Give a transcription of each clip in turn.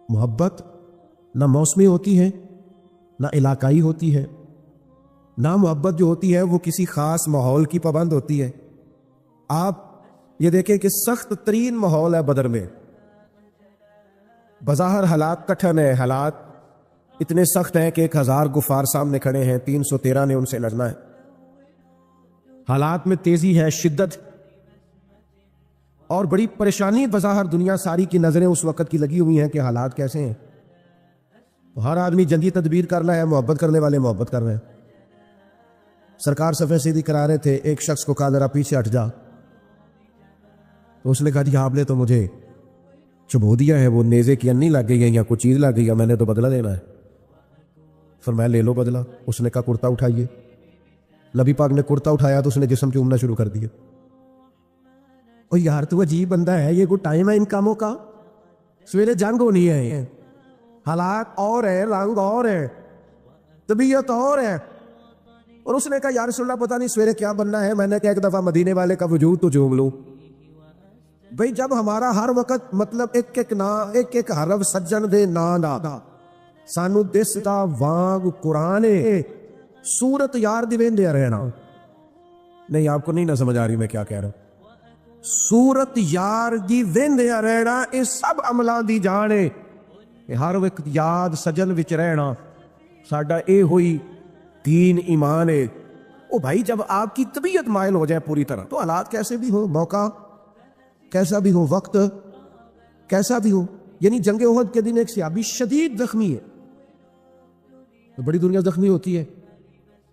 محبت نہ موسمی ہوتی ہے نہ علاقائی ہوتی ہے، نہ محبت جو ہوتی ہے وہ کسی خاص ماحول کی پابند ہوتی ہے۔ آپ یہ دیکھیں کہ سخت ترین ماحول ہے بدر میں، بظاہر حالات کٹھن ہے، حالات اتنے سخت ہیں کہ 1000 غفار سامنے کھڑے ہیں، 313 نے ان سے لڑنا ہے، حالات میں تیزی ہے، شدت اور بڑی پریشانی، بظاہر دنیا ساری کی نظریں اس وقت کی لگی ہوئی ہیں کہ حالات کیسے ہیں۔ ہر آدمی جنگی تدبیر کر رہا ہے، محبت کرنے والے محبت کر رہے ہیں۔ سرکار صفحے سیدھی کرا رہے تھے، ایک شخص کو کہا ذرا پیچھے ہٹ جا، تو اس نے کہا جی آپ نے تو مجھے چبو دیا ہے، وہ نیزے کی انی لگ گئی ہے یا کوئی چیز لگ گئی ہے، میں نے تو بدلہ دینا ہے۔ فرمایا لے لو بدلہ۔ اس نے کہا کرتا اٹھائیے، نبی پاک نے کرتا اٹھایا تو اس نے جسم چومنا شروع کر دیا۔ اور یار تو عجیب بندہ ہے، یہ کوئی ٹائم ہے ان کاموں کا؟ سویرے جنگ ہونی ہے، حالات اور ہے، رنگ اور ہے، طبیعت اور ہے، اور اس نے کہا یا رسول اللہ پتہ نہیں سویرے کیا بننا ہے۔ میں نے کہا ایک دفعہ مدینے والے کا وجود تو چوم لوں۔ بھئی جب ہمارا ہر وقت مطلب ایک ایک حرف سجن دے نا سانو دستا وانگ قرآن سورت یار دی ویندے رہنا۔ نہیں آپ کو نہیں نہ سمجھ آ رہی میں کیا کہہ رہا ہوں۔ سورت یار دی ویندے رہنا اس سب عملان دی جانے، ہر وقت یاد سجن وچ رہنا ساڈا اے ہوئی دین ایمان ہے۔ او بھائی جب آپ کی طبیعت مائل ہو جائے پوری طرح تو حالات کیسے بھی ہو، موقع کیسا بھی ہو، وقت کیسا بھی ہو، یعنی جنگ احد کے دن ایک صحابی شدید زخمی ہے، تو بڑی دنیا زخمی ہوتی ہے،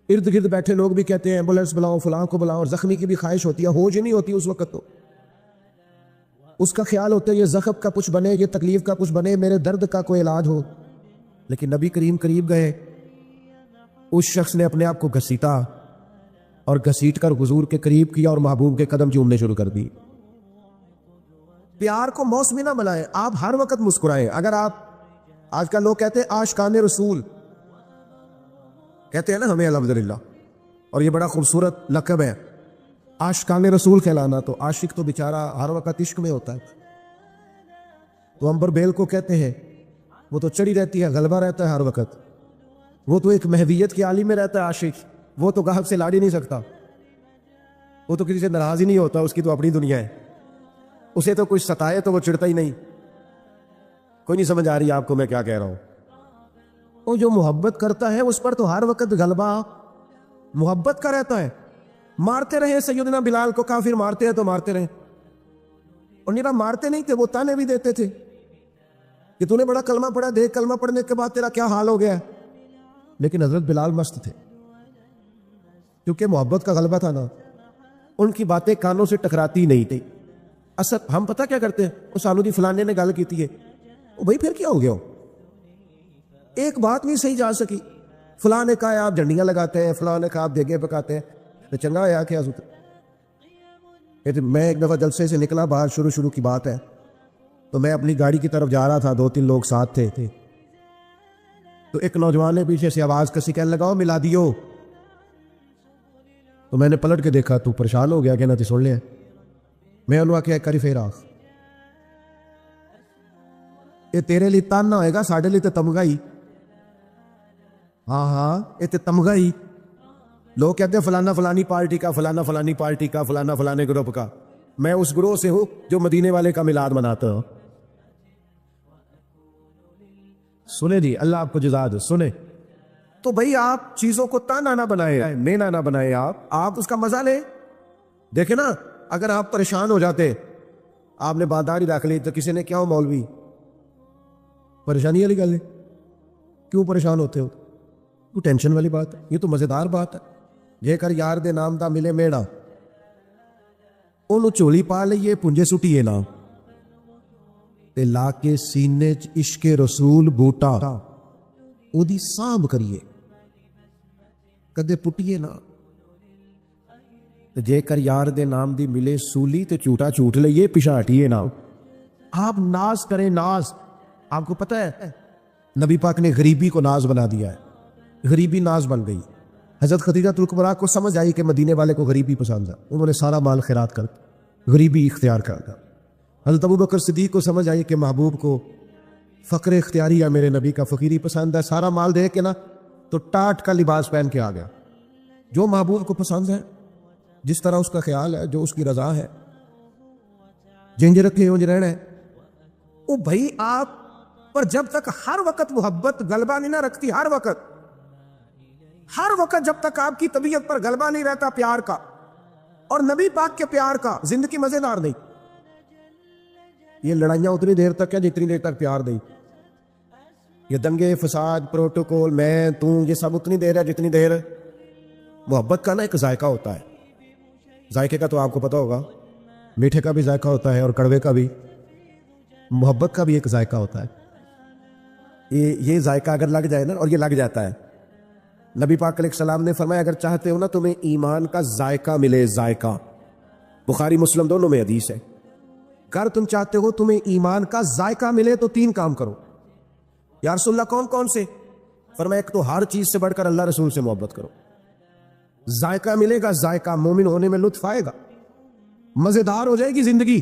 ارد گرد بیٹھے لوگ بھی کہتے ہیں ایمبولینس بلاؤ فلاں کو بلاؤ، اور زخمی کی بھی خواہش ہوتی ہے، ہوش ہی نہیں ہوتی اس وقت، تو اس کا خیال ہوتا ہے یہ زخم کا کچھ بنے، یہ تکلیف کا کچھ بنے، میرے درد کا کوئی علاج ہو۔ لیکن نبی کریم قریب گئے، اس شخص نے اپنے آپ کو گھسیٹا اور گھسیٹ کر حضور کے قریب کیا اور محبوب کے قدم چومنے شروع کر دی۔ پیار کو موسمی نہ بنائیں، آپ ہر وقت مسکرائیں۔ اگر آپ آج کل لوگ کہتے ہیں عاشقان رسول کہتے ہیں نا ہمیں الحمدللہ، اور یہ بڑا خوبصورت لقب ہے عاشقان رسول کہلانا، تو عاشق تو بیچارہ ہر وقت عشق میں ہوتا ہے، تو امبر بیل کو کہتے ہیں وہ تو چڑھی رہتی ہے، غلبہ رہتا ہے ہر وقت، وہ تو ایک محویت کی عالم میں رہتا ہے عاشق، وہ تو گاہک سے لاڑ ہی نہیں سکتا، وہ تو کسی سے ناراض ہی نہیں ہوتا، اس کی تو اپنی دنیا ہے، اسے تو کچھ ستائے تو وہ چڑھتا ہی نہیں۔ کوئی نہیں سمجھ آ رہی آپ کو میں کیا کہہ رہا ہوں؟ وہ جو محبت کرتا ہے اس پر تو ہر وقت غلبہ محبت کا رہتا ہے۔ مارتے رہے سیدنا بلال کو، کافر مارتے ہیں تو مارتے رہے، اور نیرا مارتے نہیں تھے، وہ تانے بھی دیتے تھے کہ تو نے بڑا کلمہ پڑھا، دیکھ کلمہ پڑھنے کے بعد تیرا کیا حال ہو گیا ہے، لیکن حضرت بلال مست تھے کیونکہ محبت کا غلبہ تھا نا، ان کی باتیں کانوں سے ٹکراتی نہیں تھی۔ اصل ہم پتہ کیا کرتے ہیں، وہ سالو دی فلانے نے گل کی ہے، بھائی پھر کیا ہو گیا، ایک بات نہیں صحیح جا سکی، فلاں نے کہا آپ جھنڈیاں لگاتے ہیں، فلاں نے کہا آپ دیگے پکاتے ہیں، تو چنگا ہوا کیا میں ایک دفعہ جلسے سے نکلا باہر، شروع کی بات ہے، تو میں اپنی گاڑی کی طرف جا رہا تھا، 2-3 لوگ ساتھ تھے، تو ایک نوجوان نے پیچھے سے آواز کسی کہنے لگا ملا دیو، تو میں نے پلٹ کے دیکھا، تو پریشان ہو گیا کہ نہ تی سن لیا، میں انہوں آکے کری پھر آخ، یہ تیرے لیے تان نہ ہوئے گا، ساڑھے لیے تے تمغہ ہی، ہاں یہ تے تمغہ ہی، لوگ کہتے ہیں فلانا فلانی پارٹی کا، فلانا فلانی پارٹی کا، فلانا فلانے گروپ کا، میں اس گروہ سے ہوں جو مدینے والے کا میلاد مناتا ہوں۔ سنے جی، اللہ آپ کو جزا دے، سنے تو بھئی آپ چیزوں کو تانا نہ بنائے، مینا نہ بنائے، آپ اس کا مزہ لیں۔ دیکھیں نا، اگر آپ پریشان ہو جاتے، آپ نے باداری رکھ لی تو کسی نے کیا ہو مولوی، پریشانی والی گل ہے، کیوں پریشان ہوتے ہو، تو ٹینشن والی بات ہے، یہ تو مزیدار بات ہے۔ جے کر یار دے نام دا ملے میڑا، انہوں چولی پا لئیے پنجے سٹیے نا، تے لا کے سینے چ عشق رسول بوٹا او دی سانب کریے، کدے پٹیے نا۔ جے کر یار دے نام دی ملے سولی تے چوٹا چوٹ لئیے، پیچھا ہٹیے نا۔ آپ ناز کریں، ناز۔ آپ کو پتہ ہے نبی پاک نے غریبی کو ناز بنا دیا ہے، غریبی ناز بن گئی۔ حضرت خدیجہ الکبریٰ کو سمجھ آئی کہ مدینے والے کو غریبی پسند ہے، انہوں نے سارا مال خیرات کر غریبی اختیار کر دیا۔ حضرت ابو بکر صدیق کو سمجھ آئی کہ محبوب کو فقر اختیاری ہے میرے نبی کا, فقیری پسند ہے, سارا مال دے کے نا تو ٹاٹ کا لباس پہن کے آ گیا. جو محبوب کو پسند ہے, جس طرح اس کا خیال ہے, جو اس کی رضا ہے, جنج رکھے اونج رہنا ہے. او بھائی آپ پر جب تک ہر وقت محبت غلبہ نہیں نہ رکھتی, ہر وقت جب تک آپ کی طبیعت پر غلبہ نہیں رہتا پیار کا اور نبی پاک کے پیار کا, زندگی مزیدار نہیں. یہ لڑائیاں اتنی دیر تک ہیں جتنی دیر تک پیار نہیں. یہ دنگے فساد پروٹوکول میں تو یہ سب اتنی دیر ہے جتنی دیر محبت کا نا ایک ذائقہ ہوتا ہے. ذائقے کا تو آپ کو پتہ ہوگا, میٹھے کا بھی ذائقہ ہوتا ہے اور کڑوے کا بھی. محبت کا بھی ایک ذائقہ ہوتا ہے. یہ ذائقہ اگر لگ جائے نا, اور یہ لگ جاتا ہے, نبی پاک علیہ السلام نے فرمایا اگر چاہتے ہو نا تمہیں ایمان کا ذائقہ ملے, ذائقہ, بخاری مسلم دونوں میں حدیث ہے, اگر تم چاہتے ہو تمہیں ایمان کا ذائقہ ملے تو 3 کام کرو. یا رسول اللہ کون کون سے؟ فرمایا ایک تو ہر چیز سے بڑھ کر اللہ رسول سے محبت کرو, ذائقہ ملے گا, ذائقہ مومن ہونے میں لطف آئے گا, مزیدار ہو جائے گی زندگی.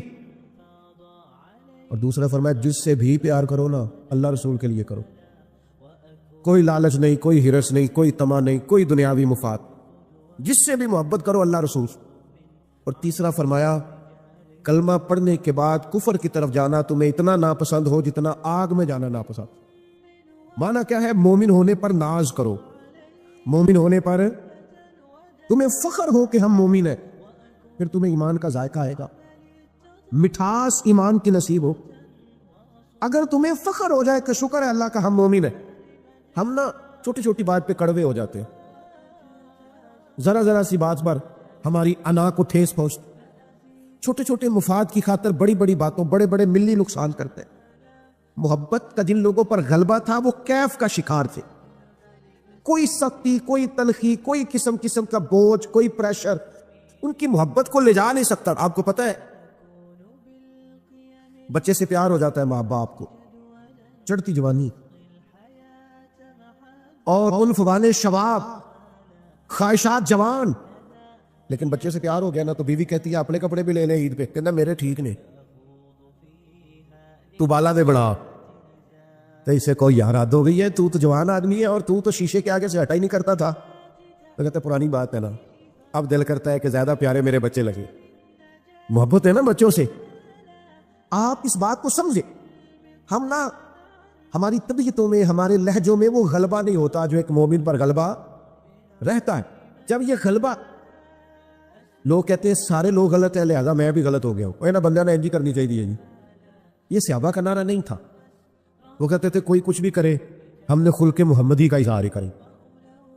اور دوسرا فرمایا جس سے بھی پیار کرو نا اللہ رسول کے لیے کرو, کوئی لالچ نہیں, کوئی ہرس نہیں, کوئی طمع نہیں, کوئی دنیاوی مفاد, جس سے بھی محبت کرو اللہ رسول. اور تیسرا فرمایا کلمہ پڑھنے کے بعد کفر کی طرف جانا تمہیں اتنا ناپسند ہو جتنا آگ میں جانا ناپسند. معنی کیا ہے؟ مومن ہونے پر ناز کرو, مومن ہونے پر تمہیں فخر ہو کہ ہم مومن ہیں, پھر تمہیں ایمان کا ذائقہ آئے گا, مٹھاس ایمان کی نصیب ہو. اگر تمہیں فخر ہو جائے کہ شکر ہے اللہ کا ہم مومن ہیں, ہم نا چھوٹی چھوٹی بات پہ کڑوے ہو جاتے ہیں, ذرا ذرا سی بات پر ہماری انا کو ٹھیس پہنچتی, چھوٹے چھوٹے مفاد کی خاطر بڑی بڑی باتوں بڑے بڑے ملی نقصان کرتے ہیں. محبت کا جن لوگوں پر غلبہ تھا وہ کیف کا شکار تھے. کوئی سختی, کوئی تلخی, کوئی قسم کا بوجھ, کوئی پریشر ان کی محبت کو لے جا نہیں سکتا. آپ کو پتہ ہے بچے سے پیار ہو جاتا ہے ماں باپ کو, چڑھتی جوانی اور عنفوان شباب, خواہشات جوان, لیکن بچے سے پیار ہو گیا نا تو بیوی کہتی ہے اپنے کپڑے بھی لے لے عید پہ, کہنا میرے ٹھیک نے, تو بالا دے بڑا, تو اسے کوئی یار حد ہو گئی ہے, تو جوان آدمی ہے اور تو شیشے کے آگے سے ہٹا ہی نہیں کرتا تھا. تو کہتے پرانی بات ہے نا, اب دل کرتا ہے کہ زیادہ پیارے میرے بچے لگے. محبت ہے نا بچوں سے. آپ اس بات کو سمجھے, ہم نا ہماری طبیعتوں میں ہمارے لہجوں میں وہ غلبہ نہیں ہوتا جو ایک مومن پر غلبہ رہتا ہے. جب یہ غلبہ, لوگ کہتے ہیں سارے لوگ غلط ہیں لہذا میں بھی غلط ہو گیا ہوں, نا بندہ نے انجی کرنی چاہیے جی. یہ صحابہ کا نعرہ نہیں تھا. وہ کہتے تھے کوئی کچھ بھی کرے ہم نے خلق محمدی کا اظہار کریں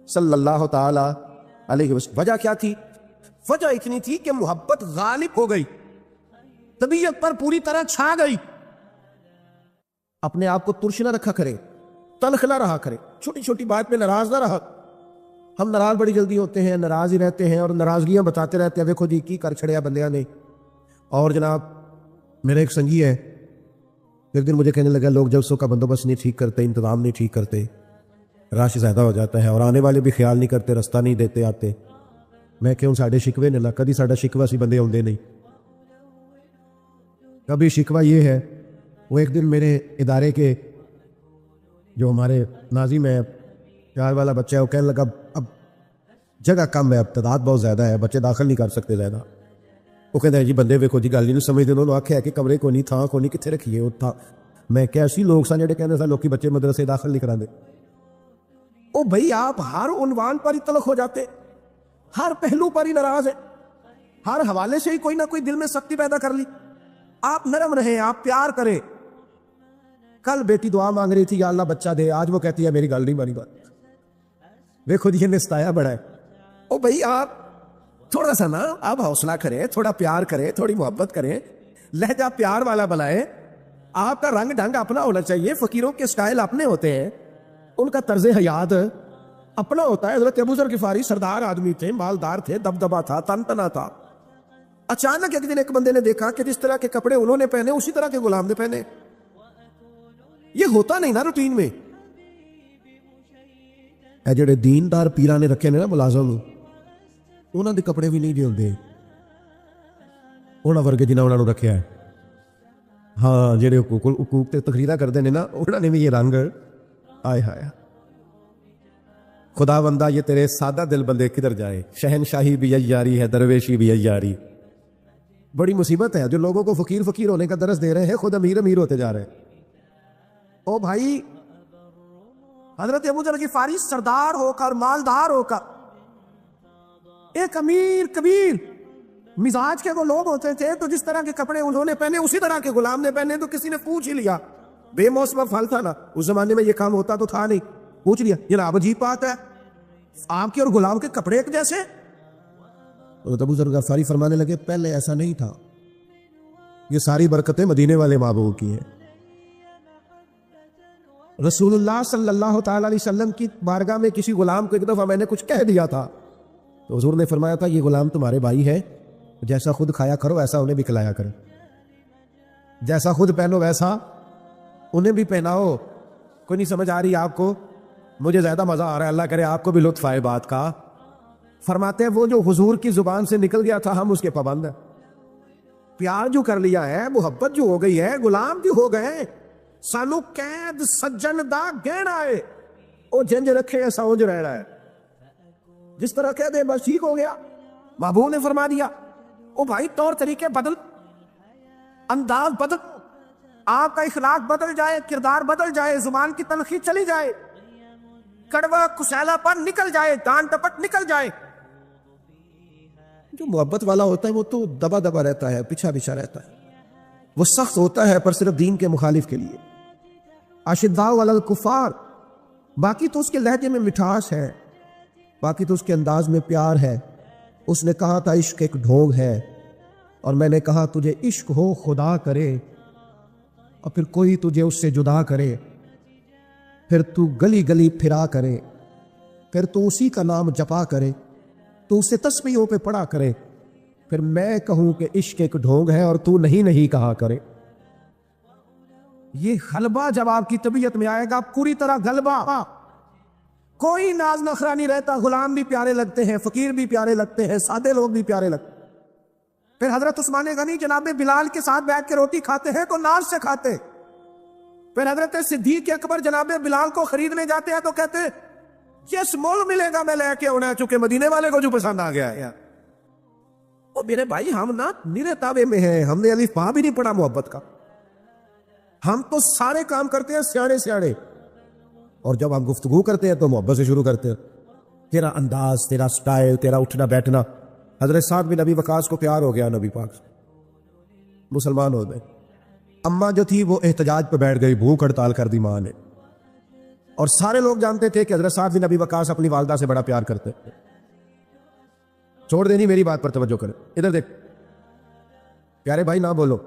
صلی اللہ تعالی علیہ وسلم. وجہ کیا تھی؟ وجہ اتنی تھی کہ محبت غالب ہو گئی, طبیعت پر پوری طرح چھا گئی. اپنے آپ کو ترش نہ رکھا کرے, تلخ نہ رہا کرے, چھوٹی چھوٹی بات پہ ناراض نہ رہا. ہم ناراض بڑی جلدی ہوتے ہیں, ناراض ہی رہتے ہیں اور ناراضگیاں بتاتے رہتے ہیں, دیکھو جی کی کر چھڑیا بندیاں نے. اور جناب میرا ایک سنگی ہے, ایک دن مجھے کہنے لگا لوگ جلسوں کا بندوبست نہیں ٹھیک کرتے, انتظام نہیں ٹھیک کرتے, رش زیادہ ہو جاتا ہے اور آنے والے بھی خیال نہیں کرتے, رستہ نہیں دیتے آتے. میں کہوں ساڑھے شکوے نے, کدی ساڑھا شکوہ سی بندے ہوندے نہیں. کبھی شکوہ یہ ہے, وہ ایک دن میرے ادارے کے جو ہمارے ناظم ہے, پیار والا بچہ ہے, وہ کہنے لگا اب جگہ کم ہے, اب تعداد بہت زیادہ ہے, بچے داخل نہیں کر سکتے زیادہ. وہ کہتے ہیں جی بندے ویکو جی گل نہیں سمجھتے, انہوں نے آخیا کہ کمرے کو نہیں, تھان کو نہیں, کتنے رکھیے وہ تھا. میں کیا ایسی لوگ سن جڑے کہنے سن لوکی بچے مدرسے داخل نہیں کراندے. او بھائی آپ ہر عنوان پر ہی تلخ ہو جاتے, ہر پہلو پر ہی ناراض ہے, ہر حوالے سے ہی کوئی نہ کوئی دل میں سختی پیدا کر لی. آپ نرم رہیں, آپ پیار کریں. کل بیٹی دعا مانگ رہی تھی یا اللہ بچہ دے, آج وہ کہتی ہے میری گل نہیں مانی بات. دیکھو جی نے ستایا بڑا ہے. او بھائی آپ تھوڑا سا نا آپ حوصلہ کریں, تھوڑا پیار کریں, تھوڑی محبت کریں, لہجہ پیار والا بنائیں. آپ کا رنگ ڈھنگ اپنا ہونا چاہیے. فقیروں کے سٹائل اپنے ہوتے ہیں, ان کا طرز حیات اپنا ہوتا ہے. حضرت ابو ذر غفاری سردار آدمی تھے, مالدار تھے, دبدبا تھا, تن تنا تھا. اچانک ایک دن ایک بندے نے دیکھا کہ جس طرح کے کپڑے انہوں نے پہنے اسی طرح کے غلام نے پہنے. یہ ہوتا نہیں نا روٹین میں. اے جڑے دیندار پیران نے رکھے نے نا ملازم, انہوں نے کپڑے بھی نہیں جلدے انہوں ورگے جنہوں نے رکھیا ہے. ہاں جڑے حقوق تے تقریرا کرتے ہیں نا انہوں نے بھی یہ رنگ آئے ہایا خدا بندہ یہ تیرے سادہ دل بندے کدھر جائے شہنشاہی بھی عیاری ہے درویشی بھی عیاری بڑی مصیبت ہے جو لوگوں کو فقیر فقیر ہونے کا درس دے رہے ہیں خود امیر امیر ہوتے جا رہے ہیں او بھائی حضرت ابو ذر غفاری سردار ہو کر مالدار ہو کر ایک امیر کبیر مزاج کے وہ لوگ ہوتے تھے تو جس طرح کے کپڑے انہوں نے پہنے اسی طرح کے غلام نے پہنے تو کسی نے پوچھ ہی لیا بے موسم پھل تھا نا اس زمانے میں یہ کام ہوتا تو تھا نہیں پوچھ لیا جناب عجیب بات ہے آپ کے اور غلام کے کپڑے ایک جیسے حضرت ابو ذر غفاری فرمانے لگے پہلے ایسا نہیں تھا یہ ساری برکتیں مدینے والے محبوب کی ہیں رسول اللہ صلی اللہ تعالی علیہ وسلم کی بارگاہ میں کسی غلام کو ایک دفعہ میں نے کچھ کہہ دیا تھا تو حضور نے فرمایا تھا یہ غلام تمہارے بھائی ہے جیسا خود کھایا کرو ایسا انہیں بھی کھلایا کرو جیسا خود پہنو ویسا انہیں بھی پہناؤ کوئی نہیں سمجھ آ رہی آپ کو مجھے زیادہ مزہ آ رہا ہے اللہ کرے آپ کو بھی لطف آئے بات کا فرماتے ہیں وہ جو حضور کی زبان سے نکل گیا تھا ہم اس کے پابند ہیں پیار جو کر لیا ہے محبت جو ہو گئی ہے غلام جو ہو گئے سانو قید سجن دا گہنا ہے او جنج رکھے ایسا اونج رہنا ہے جس طرح کہہ دے بس ٹھیک ہو گیا محبوب نے فرما دیا او بھائی طور طریقے بدل انداز بدل آپ کا اخلاق بدل جائے کردار بدل جائے زبان کی تلخی چلی جائے کڑوا کسیلا پر نکل جائے ڈانٹ ٹپٹ نکل جائے جو محبت والا ہوتا ہے وہ تو دبا دبا رہتا ہے پیچھا پیچھا رہتا ہے وہ سخت ہوتا ہے پر صرف دین کے مخالف کے لیے اشداء علی الکفار باقی تو اس کے لہجے میں مٹھاس ہے باقی تو اس کے انداز میں پیار ہے اس نے کہا تھا عشق ایک ڈھونگ ہے اور میں نے کہا تجھے عشق ہو خدا کرے اور پھر کوئی تجھے اس سے جدا کرے پھر تو گلی گلی پھرا کرے پھر تو اسی کا نام جپا کرے تو اسے تسبیحوں پہ پڑھا کرے پھر میں کہوں کہ عشق ایک ڈھونگ ہے اور تو نہیں کہا کرے یہ غلبہ جب آپ کی طبیعت میں آئے گا پوری طرح غلبہ کوئی ناز نخرا نہیں رہتا غلام بھی پیارے لگتے ہیں فقیر بھی پیارے لگتے ہیں سادے لوگ بھی پیارے لگتے ہیں پھر حضرت عثمان غنی جناب بلال کے ساتھ بیٹھ کے روٹی کھاتے ہیں تو ناز سے کھاتے پھر حضرت صدیق اکبر جناب بلال کو خریدنے جاتے ہیں تو کہتے ہیں جس مول ملے گا میں لے کے ہونا ہے چونکہ مدینے والے کو جو پسند آ گیا ہے وہ میرے بھائی ہم نا نیرے تابے میں ہیں ہم نے الف باء بھی نہیں پڑھا محبت کا ہم تو سارے کام کرتے ہیں سیاڑے سیاڑے اور جب ہم گفتگو کرتے ہیں تو محبت سے شروع کرتے ہیں تیرا انداز تیرا سٹائل تیرا اٹھنا بیٹھنا حضرت سعد بن ابی وقاص کو پیار ہو گیا نبی پاک سے مسلمان ہو گئے اماں جو تھی وہ احتجاج پہ بیٹھ گئی بھوک ہڑتال کر دی ماں نے اور سارے لوگ جانتے تھے کہ حضرت سعد بن ابی وقاص اپنی والدہ سے بڑا پیار کرتے چھوڑ دینی میری بات پر توجہ کرے ادھر دیکھ پیارے بھائی نہ بولو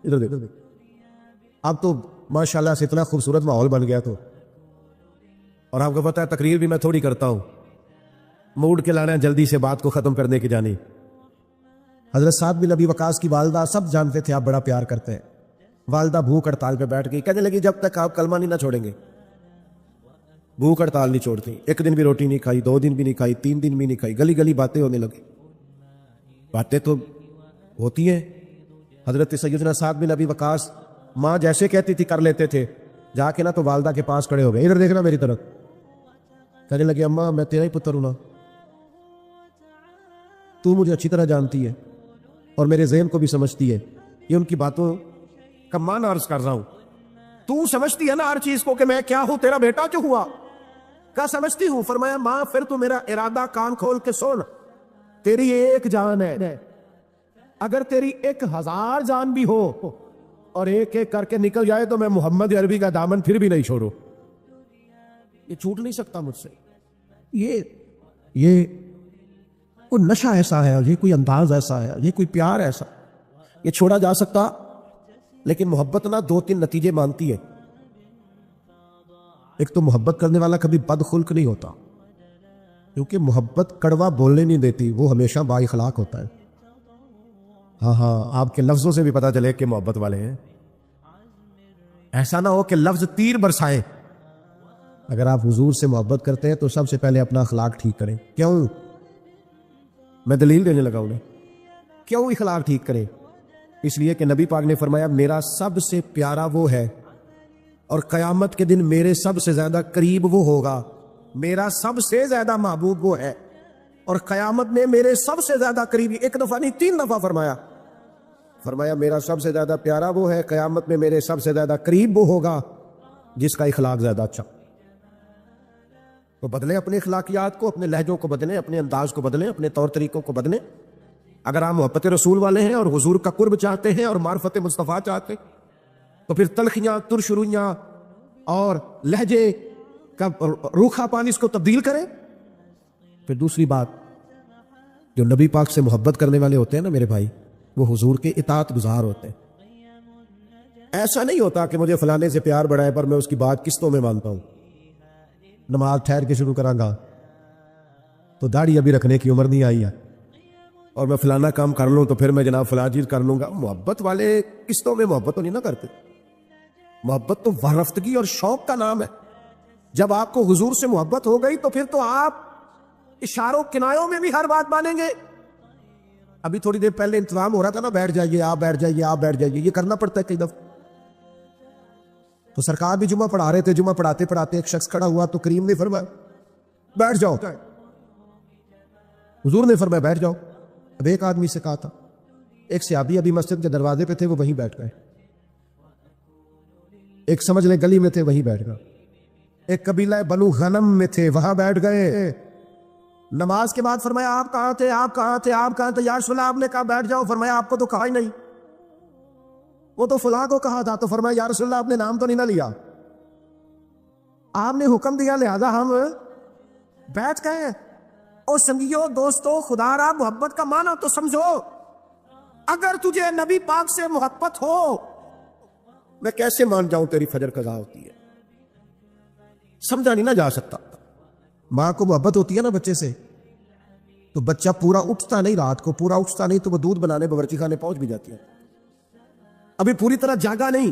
ادھر دیکھ اب تو ماشاءاللہ سے اتنا خوبصورت ماحول بن گیا تو اور آپ کو پتا ہے تقریر بھی میں تھوڑی کرتا ہوں موڈ کے لانا جلدی سے بات کو ختم کرنے کی جانی حضرت سعد بن ابی وقاص کی والدہ سب جانتے تھے آپ بڑا پیار کرتے ہیں والدہ بھوک ہڑتال پہ بیٹھ گئی کہنے لگی جب تک آپ کلمہ نہیں نہ چھوڑیں گے بھوک ہڑتال نہیں چھوڑتی ایک دن بھی روٹی نہیں کھائی 2 دن بھی نہیں کھائی 3 دن بھی نہیں کھائی گلی گلی باتیں ہونے لگی باتیں تو ہوتی ہیں حضرت سیدنا سعد بن ابی وقاص ماں جیسے کہتی تھی کر لیتے تھے جا کے نا تو والدہ کے پاس کھڑے ہو گئے ادھر دیکھنا میری طرف کہنے لگے اماں میں تیرا ہی پتر ہوں نا تو مجھے اچھی طرح جانتی ہے اور میرے ذہن کو بھی سمجھتی ہے یہ ان کی باتوں کا مان عرض کر رہا ہوں تو سمجھتی ہے نا ہر چیز کو کہ میں کیا ہوں تیرا بیٹا جو ہوا کیا سمجھتی ہوں فرمایا ماں پھر تو میرا ارادہ کان کھول کے سن تیری ایک جان ہے اگر تیری 1000 جان بھی ہو اور ایک ایک کر کے نکل جائے تو میں محمد عربی کا دامن پھر بھی نہیں چھوڑوں یہ چھوٹ نہیں سکتا مجھ سے یہ کوئی نشہ ایسا ہے یہ کوئی انداز ایسا ہے یہ کوئی پیار ایسا یہ چھوڑا جا سکتا لیکن محبت نہ 2-3 نتیجے مانتی ہے ایک تو محبت کرنے والا کبھی بد خلق نہیں ہوتا کیونکہ محبت کڑوا بولنے نہیں دیتی وہ ہمیشہ با اخلاق ہوتا ہے ہاں آپ کے لفظوں سے بھی پتا چلے کہ محبت والے ہیں ایسا نہ ہو کہ لفظ تیر برسائیں اگر آپ حضور سے محبت کرتے ہیں تو سب سے پہلے اپنا اخلاق ٹھیک کریں کیوں میں دلیل دینے لگا انہیں کیوں اخلاق ٹھیک کریں اس لیے کہ نبی پاک نے فرمایا میرا سب سے پیارا وہ ہے اور قیامت کے دن میرے سب سے زیادہ قریب وہ ہوگا. میرا سب سے زیادہ محبوب وہ ہے اور قیامت میں میرے سب سے زیادہ قریبی. ایک دفعہ نہیں 3 دفعہ فرمایا میرا سب سے زیادہ پیارا وہ ہے, قیامت میں میرے سب سے زیادہ قریب وہ ہوگا جس کا اخلاق زیادہ اچھا. تو بدلیں اپنے اخلاقیات کو, اپنے لہجوں کو بدلیں, اپنے انداز کو بدلیں, اپنے طور طریقوں کو بدلیں. اگر آپ محبت رسول والے ہیں اور حضور کا قرب چاہتے ہیں اور معرفت مصطفیٰ چاہتے ہیں تو پھر تلخیاں, ترشرویاں اور لہجے کا روکھا پانی اس کو تبدیل کریں. پھر دوسری بات, جو نبی پاک سے محبت کرنے والے ہوتے ہیں نا میرے بھائی, وہ حضور کے اطاعت گزار ہوتے ہیں. ایسا نہیں ہوتا کہ مجھے فلانے سے پیار بڑھا ہے پر میں اس کی بات قسطوں میں مانتا ہوں. نماز ٹھہر کے شروع کراں گا تو داڑھی ابھی رکھنے کی عمر نہیں آئی ہے, اور میں فلانا کام کر لوں تو پھر میں جناب فلاں چیز کر لوں گا. محبت والے قسطوں میں محبت تو نہیں نہ کرتے. محبت تو وارفتگی اور شوق کا نام ہے. جب آپ کو حضور سے محبت ہو گئی تو پھر تو آپ اشاروں کنایوں میں بھی ہر بات مانیں گے. ابھی تھوڑی دیر پہلے انتظام ہو رہا تھا نا, بیٹھ جائیے آپ, بیٹھ جائیے آپ, بیٹھ جائیے, یہ کرنا پڑتا ہے کئی دفعہ. تو سرکار بھی جمعہ پڑھا رہے تھے, جمعہ پڑھاتے پڑھاتے ایک شخص کھڑا ہوا تو کریم نے فرمایا بیٹھ جاؤ. حضور نے فرمایا بیٹھ جاؤ. اب ایک آدمی سے کہا تھا, ایک صحابی ابھی مسجد کے دروازے پہ تھے, وہ وہیں بیٹھ گئے. ایک سمجھ لیں گلی میں تھے, وہیں بیٹھ گئے. ایک قبیلہ بنو غنم میں تھے, وہاں بیٹھ گئے. نماز کے بعد فرمایا آپ کہاں تھے, آپ کہاں تھے, آپ کہاں تھے؟ یا رسول اللہ آپ نے کہا بیٹھ جاؤ. فرمایا آپ کو تو کہا ہی نہیں. وہ تو فلاں کو کہا تھا. تو فرمایا یا رسول اللہ آپ نے نام تو نہیں نہ لیا, آپ نے حکم دیا لہذا ہم بیٹھ گئے. اور سنگیو, دوستو, خدا را محبت کا معنی تو سمجھو. اگر تجھے نبی پاک سے محبت ہو, میں کیسے مان جاؤں تیری فجر قضا ہوتی ہے, سمجھا نہیں نہ جا سکتا. ماں کو محبت ہوتی ہے نا بچے سے, تو بچہ پورا اٹھتا نہیں, رات کو پورا اٹھتا نہیں تو وہ دودھ بنانے باورچی خانے پہنچ بھی جاتی ہے. ابھی پوری طرح جاگا نہیں,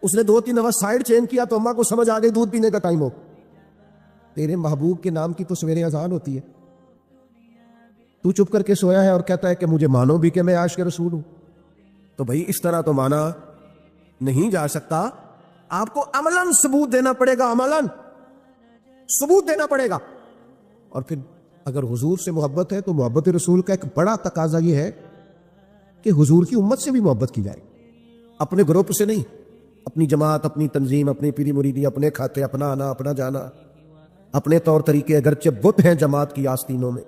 اس نے 2-3 دفعہ سائیڈ چینج کیا تو اماں کو سمجھ آ گئی دودھ پینے کا ٹائم ہو. تیرے محبوب کے نام کی تو سویرے اذان ہوتی ہے, تو چپ کر کے سویا ہے اور کہتا ہے کہ مجھے مانو بھی کہ میں عاشق رسول ہوں. تو بھائی اس طرح تو مانا نہیں جا سکتا. آپ کو عملاً ثبوت دینا پڑے گا, عملاً ثبوت دینا پڑے گا. اور پھر اگر حضور سے محبت ہے تو محبت رسول کا ایک بڑا تقاضا یہ ہے کہ حضور کی امت سے بھی محبت کی جائے. اپنے گروپ سے نہیں, اپنی جماعت, اپنی تنظیم, اپنی پیری مریدی, اپنے کھاتے, اپنا آنا, اپنا جانا, اپنے طور طریقے اگرچہ بت ہیں جماعت کی آستینوں میں.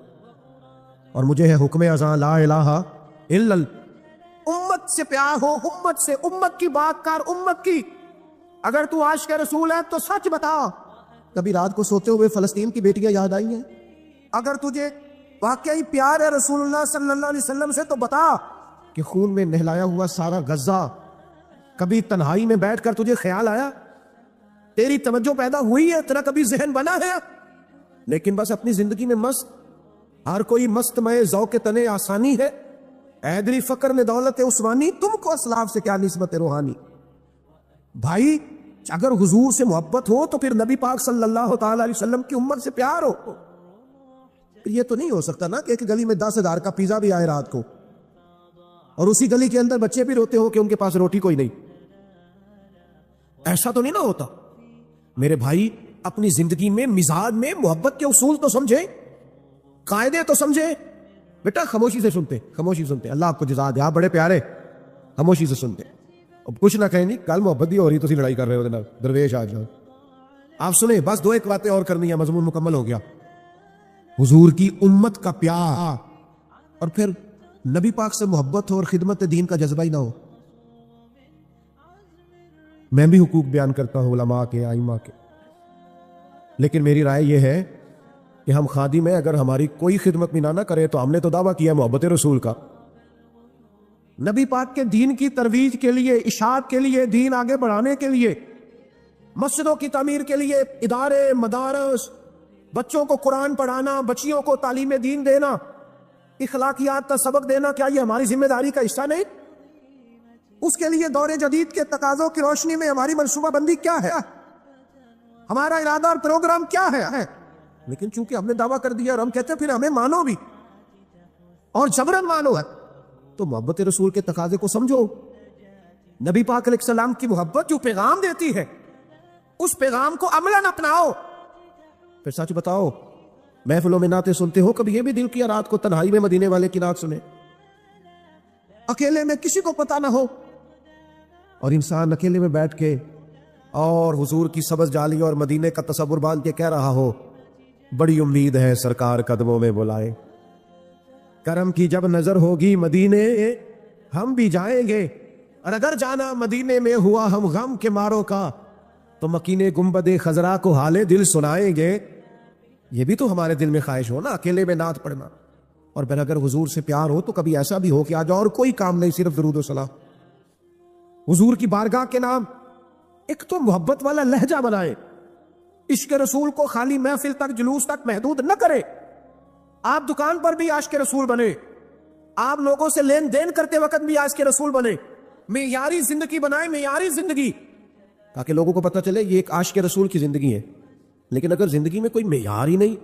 اور مجھے ہے حکم ازاں لا الہ الا امت سے پیار ہو, امت سے, امت کی بات کر, امت کی. اگر تو عاشق رسول ہے تو سچ بتا, کبھی رات کو سوتے ہوئے فلسطین کی بیٹیاں یاد آئی ہیں؟ اگر تجھے واقعی پیار ہے رسول اللہ صلی اللہ علیہ وسلم سے تو بتا کہ خون میں نہلایا ہوا سارا غزہ کبھی تنہائی میں بیٹھ کر تجھے خیال آیا؟ تیری توجہ پیدا ہوئی ہے, تیرا کبھی ذہن بنا ہے؟ لیکن بس اپنی زندگی میں مست, ہر کوئی مست مئے ذوق تنے آسانی ہے. ایدری فقر نے دولت عثمانی, تم کو اسلاف سے کیا نسبت روحانی. بھائی اگر حضور سے محبت ہو تو پھر نبی پاک صلی اللہ تعالی علیہ وسلم کی امت سے پیار ہو. یہ تو نہیں ہو سکتا نا کہ ایک گلی میں 10,000 کا پیزا بھی آئے رات کو اور اسی گلی کے اندر بچے بھی روتے ہو کہ ان کے پاس روٹی کوئی نہیں. ایسا تو نہیں نہ ہوتا. میرے بھائی اپنی زندگی میں مزاج میں محبت کے اصول تو سمجھے, قاعدے تو سمجھے. بیٹا خاموشی سے سنتے, خاموشی سنتے, اللہ آپ کو جزا دے, آپ بڑے پیارے, خاموشی سے سنتے. اب کچھ نہ کہیں نہیں, کل محبت بھی ہو رہی تو لڑائی کر رہے ہو جناب, درویش آ جاؤ. آپ سنیں, بس 2-1 باتیں اور کرنی ہے, مضمون مکمل ہو گیا. حضور کی امت کا پیار, اور پھر نبی پاک سے محبت ہو اور خدمت دین کا جذبہ ہی نہ ہو. میں بھی حقوق بیان کرتا ہوں علماء کے, ائمہ کے, لیکن میری رائے یہ ہے کہ ہم خادم ہیں, اگر ہماری کوئی خدمت بھی نہ کرے تو ہم نے تو دعویٰ کیا محبت رسول کا. نبی پاک کے دین کی ترویج کے لیے, اشاعت کے لیے, دین آگے بڑھانے کے لیے, مسجدوں کی تعمیر کے لیے, ادارے, مدارس, بچوں کو قرآن پڑھانا, بچیوں کو تعلیم دین دینا, اخلاقیات کا سبق دینا, کیا یہ ہماری ذمہ داری کا حصہ نہیں؟ اس کے لیے دور جدید کے تقاضوں کی روشنی میں ہماری منصوبہ بندی کیا ہے, ہمارا ارادہ اور پروگرام کیا ہے؟ لیکن چونکہ ہم نے دعویٰ کر دیا اور ہم کہتے ہیں پھر ہمیں مانو بھی, اور جبرن مانو ہے. تو محبت رسول کے تقاضے کو سمجھو. نبی پاک علیہ السلام کی محبت جو پیغام دیتی ہے اس پیغام کو عملاً اپناؤ. پھر سچ بتاؤ, محفلوں میں نعتیں سنتے ہو, کبھی یہ بھی دل کیا رات کو تنہائی میں مدینے والے کی نعت سنے, اکیلے میں کسی کو پتہ نہ ہو, اور انسان اکیلے میں بیٹھ کے اور حضور کی سبز جالی اور مدینے کا تصور باندھ کے کہہ رہا ہو, بڑی امید ہے سرکار قدموں میں بلائے, کرم کی جب نظر ہوگی مدینے ہم بھی جائیں گے, اور اگر جانا مدینے میں ہوا ہم غم کے ماروں کا تو مکینے گنبد خضرا کو حال دل سنائیں گے. یہ بھی تو ہمارے دل میں خواہش ہو نا, اکیلے میں نعت پڑھنا. اور پھر اگر حضور سے پیار ہو تو کبھی ایسا بھی ہو کہ آج اور کوئی کام نہیں, صرف درود و سلام. حضور کی بارگاہ کے نام ایک تو محبت والا لہجہ بنائے, عشق رسول کو خالی محفل تک جلوس تک محدود نہ کرے. آپ دکان پر بھی عاشق رسول بنے, آپ لوگوں سے لین دین کرتے وقت بھی عاشق رسول بنے, معیاری زندگی بنائے, معیاری زندگی, تاکہ لوگوں کو پتہ چلے یہ ایک عاشق رسول کی زندگی ہے. لیکن اگر زندگی میں کوئی معیار ہی نہیں,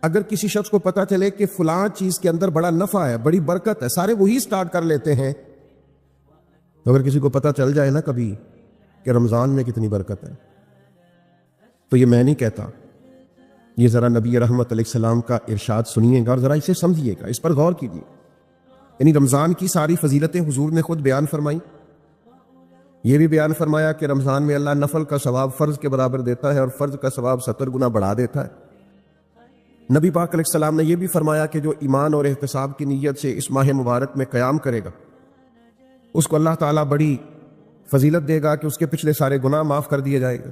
اگر کسی شخص کو پتہ چلے کہ فلاں چیز کے اندر بڑا نفع ہے, بڑی برکت ہے, سارے وہی سٹارٹ کر لیتے ہیں, تو اگر کسی کو پتہ چل جائے نا کبھی کہ رمضان میں کتنی برکت ہے, تو یہ میں نہیں کہتا, یہ ذرا نبی رحمت علیہ السلام کا ارشاد سنیے گا اور ذرا اسے سمجھیے گا, اس پر غور کیجیے. یعنی رمضان کی ساری فضیلتیں حضور نے خود بیان فرمائی. یہ بھی بیان فرمایا کہ رمضان میں اللہ نفل کا ثواب فرض کے برابر دیتا ہے اور فرض کا ثواب 70 گنا بڑھا دیتا ہے. نبی پاک علیہ السلام نے یہ بھی فرمایا کہ جو ایمان اور احتساب کی نیت سے اس ماہ مبارک میں قیام کرے گا اس کو اللہ تعالیٰ بڑی فضیلت دے گا کہ اس کے پچھلے سارے گناہ معاف کر دیے جائیں گے.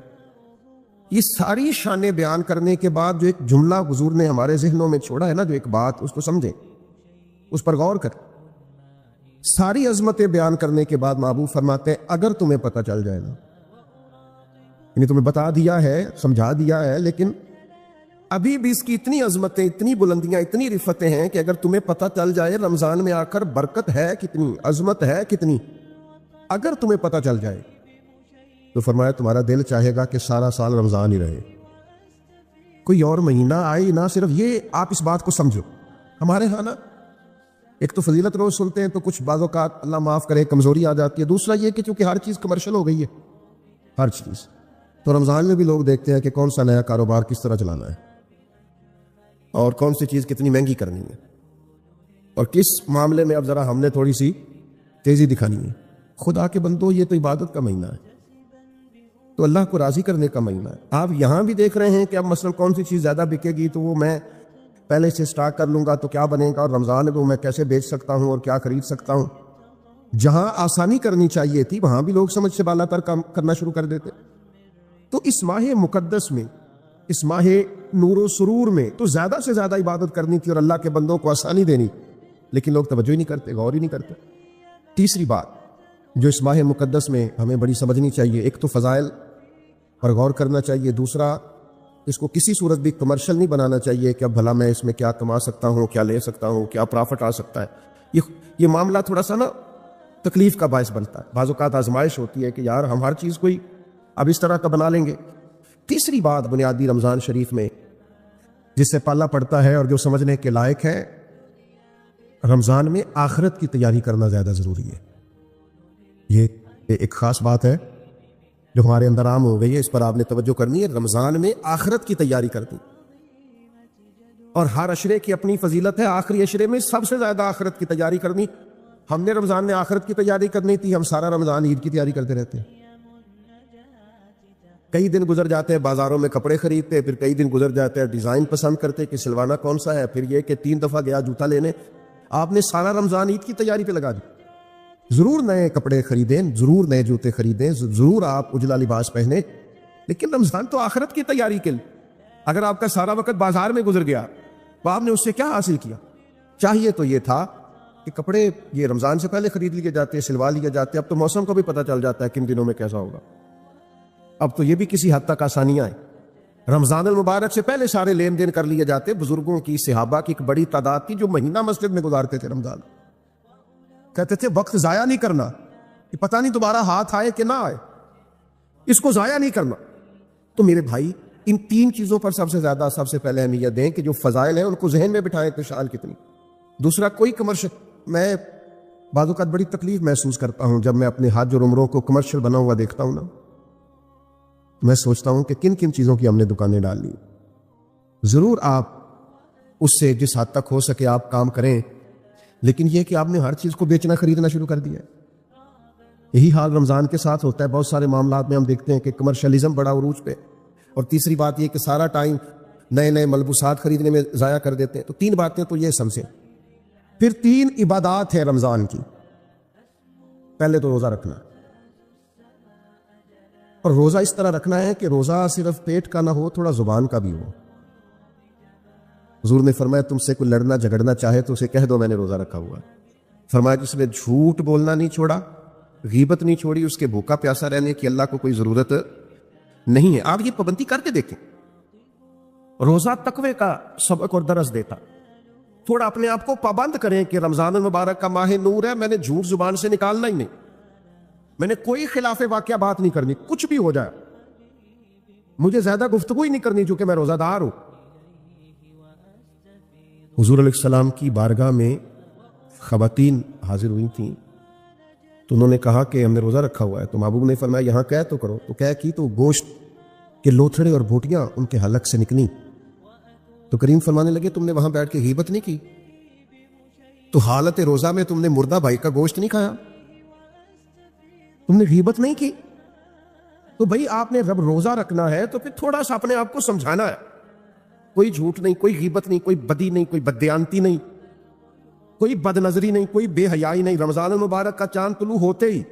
یہ ساری شانیں بیان کرنے کے بعد جو ایک جملہ حضور نے ہمارے ذہنوں میں چھوڑا ہے نا, جو ایک بات, اس کو سمجھیں, اس پر غور کریں. ساری عظمتیں بیان کرنے کے بعد محبوب فرماتے ہیں اگر تمہیں پتہ چل جائے نا, یعنی تمہیں بتا دیا ہے, سمجھا دیا ہے, لیکن ابھی بھی اس کی اتنی عظمتیں, اتنی بلندیاں, اتنی رفتیں ہیں کہ اگر تمہیں پتہ چل جائے رمضان میں آ کر برکت ہے کتنی, عظمت ہے کتنی, اگر تمہیں پتہ چل جائے تو فرمایا تمہارا دل چاہے گا کہ سارا سال رمضان ہی رہے, کوئی اور مہینہ آئے نہ. صرف یہ آپ اس بات کو سمجھو. ہمارے ہاں نا ایک تو فضیلت روز سنتے ہیں تو کچھ بعض اوقات اللہ معاف کرے کمزوری آ جاتی ہے, دوسرا یہ کہ چونکہ ہر چیز کمرشل ہو گئی ہے, ہر چیز, تو رمضان میں بھی لوگ دیکھتے ہیں کہ کون سا نیا کاروبار کس طرح چلانا ہے اور کون سی چیز کتنی مہنگی کرنی ہے اور کس معاملے میں اب ذرا ہم نے تھوڑی سی تیزی دکھانی ہے. خدا کے بندو, یہ تو عبادت کا مہینہ ہے, تو اللہ کو راضی کرنے کا مہینہ ہے. آپ یہاں بھی دیکھ رہے ہیں کہ اب مثلا کون سی چیز زیادہ بکے گی تو وہ میں پہلے سے سٹارٹ کر لوں گا تو کیا بنے گا, اور رمضان کو میں کیسے بیچ سکتا ہوں اور کیا خرید سکتا ہوں. جہاں آسانی کرنی چاہیے تھی وہاں بھی لوگ سمجھ سے بالا تر کام کرنا شروع کر دیتے. تو اس ماہ مقدس میں, اس ماہ نور و سرور میں تو زیادہ سے زیادہ عبادت کرنی تھی اور اللہ کے بندوں کو آسانی دینی, لیکن لوگ توجہ ہی نہیں کرتے, غور ہی نہیں کرتے. تیسری بات جو اس ماہ مقدس میں ہمیں بڑی سمجھنی چاہیے, ایک تو فضائل پر غور کرنا چاہیے, دوسرا اس کو کسی صورت بھی کمرشل نہیں بنانا چاہیے کہ اب بھلا میں اس میں کیا کما سکتا ہوں, کیا لے سکتا ہوں, کیا پرافٹ آ سکتا ہے. یہ معاملہ تھوڑا سا نا تکلیف کا باعث بنتا ہے. بعض اوقات آزمائش ہوتی ہے کہ یار ہم ہر چیز کوئی اب اس طرح کا بنا لیں گے. تیسری بات بنیادی رمضان شریف میں جس سے پالا پڑتا ہے اور جو سمجھنے کے لائق ہے, رمضان میں آخرت کی تیاری کرنا زیادہ ضروری ہے. یہ ایک خاص بات ہے جو ہمارے اندر عام ہو گئی ہے, اس پر آپ نے توجہ کرنی ہے. رمضان میں آخرت کی تیاری کرنی, اور ہر عشرے کی اپنی فضیلت ہے, آخری عشرے میں سب سے زیادہ آخرت کی تیاری کرنی. ہم نے رمضان میں آخرت کی تیاری کرنی تھی, ہم سارا رمضان عید کی تیاری کرتے رہتے ہیں. کئی دن گزر جاتے ہیں بازاروں میں کپڑے خریدتے, پھر کئی دن گزر جاتے ہیں ڈیزائن پسند کرتے کہ سلوانا کون سا ہے, پھر یہ کہ 3 دفعہ گیا جوتا لینے. آپ نے سارا رمضان عید کی تیاری پہ لگا دی. ضرور نئے کپڑے خریدیں, ضرور نئے جوتے خریدیں, ضرور آپ اجلا لباس پہنیں, لیکن رمضان تو آخرت کی تیاری کے لیے. اگر آپ کا سارا وقت بازار میں گزر گیا تو آپ نے اس سے کیا حاصل کیا؟ چاہیے تو یہ تھا کہ کپڑے یہ رمضان سے پہلے خرید لیے جاتے, سلوا لیے جاتے. اب تو موسم کو بھی پتہ چل جاتا ہے کن دنوں میں کیسا ہوگا. اب تو یہ بھی کسی حد تک آسانیاں ہیں. رمضان المبارک سے پہلے سارے لین دین کر لیے جاتے. بزرگوں کی, صحابہ کی ایک بڑی تعداد تھی جو مہینہ مسجد میں گزارتے تھے رمضان. کہتے تھے وقت ضائع نہیں کرنا, کہ پتہ نہیں تمہارا ہاتھ آئے کہ نہ آئے, اس کو ضائع نہیں کرنا. تو میرے بھائی ان 3 چیزوں پر سب سے زیادہ سب سے پہلے اہمیت دیں کہ جو فضائل ہیں ان کو ذہن میں بٹھائیں کہ شان کتنی. دوسرا کوئی کمرشل, میں بعض اوقات بڑی تکلیف محسوس کرتا ہوں جب میں اپنے حج اور عمروں کو کمرشل بنا ہوا دیکھتا ہوں نا، میں سوچتا ہوں کہ کن کن چیزوں کی ہم نے دکانیں ڈال لی. ضرور آپ اس سے جس حد تک ہو سکے آپ کام کریں، لیکن یہ کہ آپ نے ہر چیز کو بیچنا خریدنا شروع کر دیا ہے. یہی حال رمضان کے ساتھ ہوتا ہے. بہت سارے معاملات میں ہم دیکھتے ہیں کہ کمرشلزم بڑا عروج پہ، اور تیسری بات یہ کہ سارا ٹائم نئے نئے ملبوسات خریدنے میں ضائع کر دیتے ہیں. تو 3 باتیں تو یہ سمجھیں. پھر 3 عبادات ہیں رمضان کی. پہلے تو روزہ رکھنا، اور روزہ اس طرح رکھنا ہے کہ روزہ صرف پیٹ کا نہ ہو، تھوڑا زبان کا بھی ہو. حضور نے فرمایا تم سے کوئی لڑنا جھگڑنا چاہے تو اسے کہہ دو میں نے روزہ رکھا ہوا. فرمایا جس نے جھوٹ بولنا نہیں چھوڑا، غیبت نہیں چھوڑی، اس کے بھوکا پیاسا رہنے کی اللہ کو کوئی ضرورت نہیں ہے. آپ یہ پابندی کر کے دیکھیں. روزہ تقوی کا سبق اور درس دیتا. تھوڑا اپنے آپ کو پابند کریں کہ رمضان المبارک کا ماہ نور ہے، میں نے جھوٹ زبان سے نکالنا ہی نہیں، میں نے کوئی خلاف واقعہ بات نہیں کرنی، کچھ بھی ہو جائے مجھے زیادہ گفتگو ہی نہیں کرنی چونکہ میں روزہ دار ہوں. حضور علیہ السلام کی بارگاہ میں خواتین حاضر ہوئی تھیں تو انہوں نے کہا کہ ہم نے روزہ رکھا ہوا ہے. تو محبوب نے فرمایا یہاں قید تو کرو. تو قید کی تو گوشت کے لوتھڑے اور بوٹیاں ان کے حلق سے نکلی. تو کریم فرمانے لگے تم نے وہاں بیٹھ کے غیبت نہیں کی؟ تو حالت روزہ میں تم نے مردہ بھائی کا گوشت نہیں کھایا؟ تم نے غیبت نہیں کی؟ تو بھائی آپ نے رب روزہ رکھنا ہے تو پھر تھوڑا سا اپنے آپ کو سمجھانا ہے. کوئی جھوٹ نہیں، کوئی غیبت نہیں، کوئی بدی نہیں، کوئی بددیانتی نہیں، کوئی بد نظری نہیں، کوئی بے حیائی نہیں. رمضان المبارک کا چاند طلوع ہوتے ہی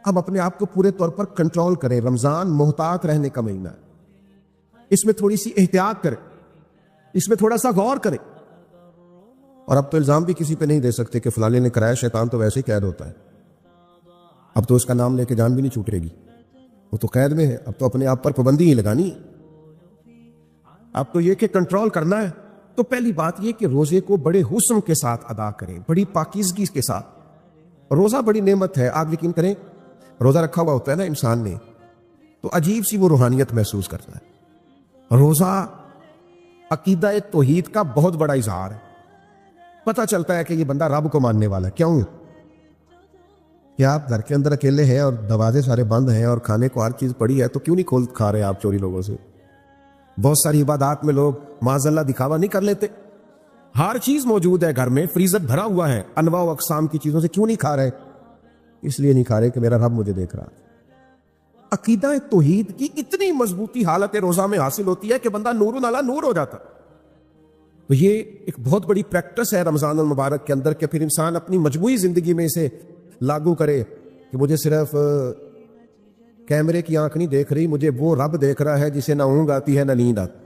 اب اپنے آپ کو پورے طور پر کنٹرول کریں. رمضان محتاط رہنے کا مہینہ ہے، اس میں تھوڑی سی احتیاط کریں، اس میں تھوڑا سا غور کریں. اور اب تو الزام بھی کسی پہ نہیں دے سکتے کہ فلانے نے کرایا، شیطان تو ویسے ہی قید ہوتا ہے. اب تو اس کا نام لے کے جان بھی نہیں چھوٹ رہے گی، وہ تو قید میں ہے. اب تو اپنے آپ پر پابندی ہی لگانی ہے. اب تو یہ کہ کنٹرول کرنا ہے. تو پہلی بات یہ کہ روزے کو بڑے حسن کے ساتھ ادا کریں، بڑی پاکیزگی کے ساتھ. روزہ بڑی نعمت ہے. آپ یقین کریں روزہ رکھا ہوا ہوتا ہے نا انسان نے تو عجیب سی وہ روحانیت محسوس کرتا ہے. روزہ عقیدہ توحید کا بہت بڑا اظہار ہے. پتہ چلتا ہے کہ یہ بندہ رب کو ماننے والا ہے. کیوں؟ کہ آپ گھر کے اندر اکیلے ہیں اور دروازے سارے بند ہیں اور کھانے کو ہر چیز پڑی ہے تو کیوں نہیں کھول کھا رہے آپ چوری لوگوں سے؟ بہت ساری عبادات میں لوگ معاذ اللہ دکھاوا نہیں کر لیتے. ہر چیز موجود ہے گھر میں، فریزر بھرا ہوا ہے انواع و اقسام کی چیزوں سے. کیوں نہیں کھا رہے؟ اس لیے نہیں کھا رہے کہ میرا رب مجھے دیکھ رہا ہے. عقیدہ توحید کی اتنی مضبوطی حالت روزہ میں حاصل ہوتی ہے کہ بندہ نور علی نور ہو جاتا. تو یہ ایک بہت بڑی پریکٹس ہے رمضان المبارک کے اندر کہ پھر انسان اپنی مجموعی زندگی میں اسے لاگو کرے کہ مجھے صرف کیمرے کی آنکھ نہیں دیکھ رہی، مجھے وہ رب دیکھ رہا ہے جسے نہ اونگ آتی ہے نہ نیند آتی.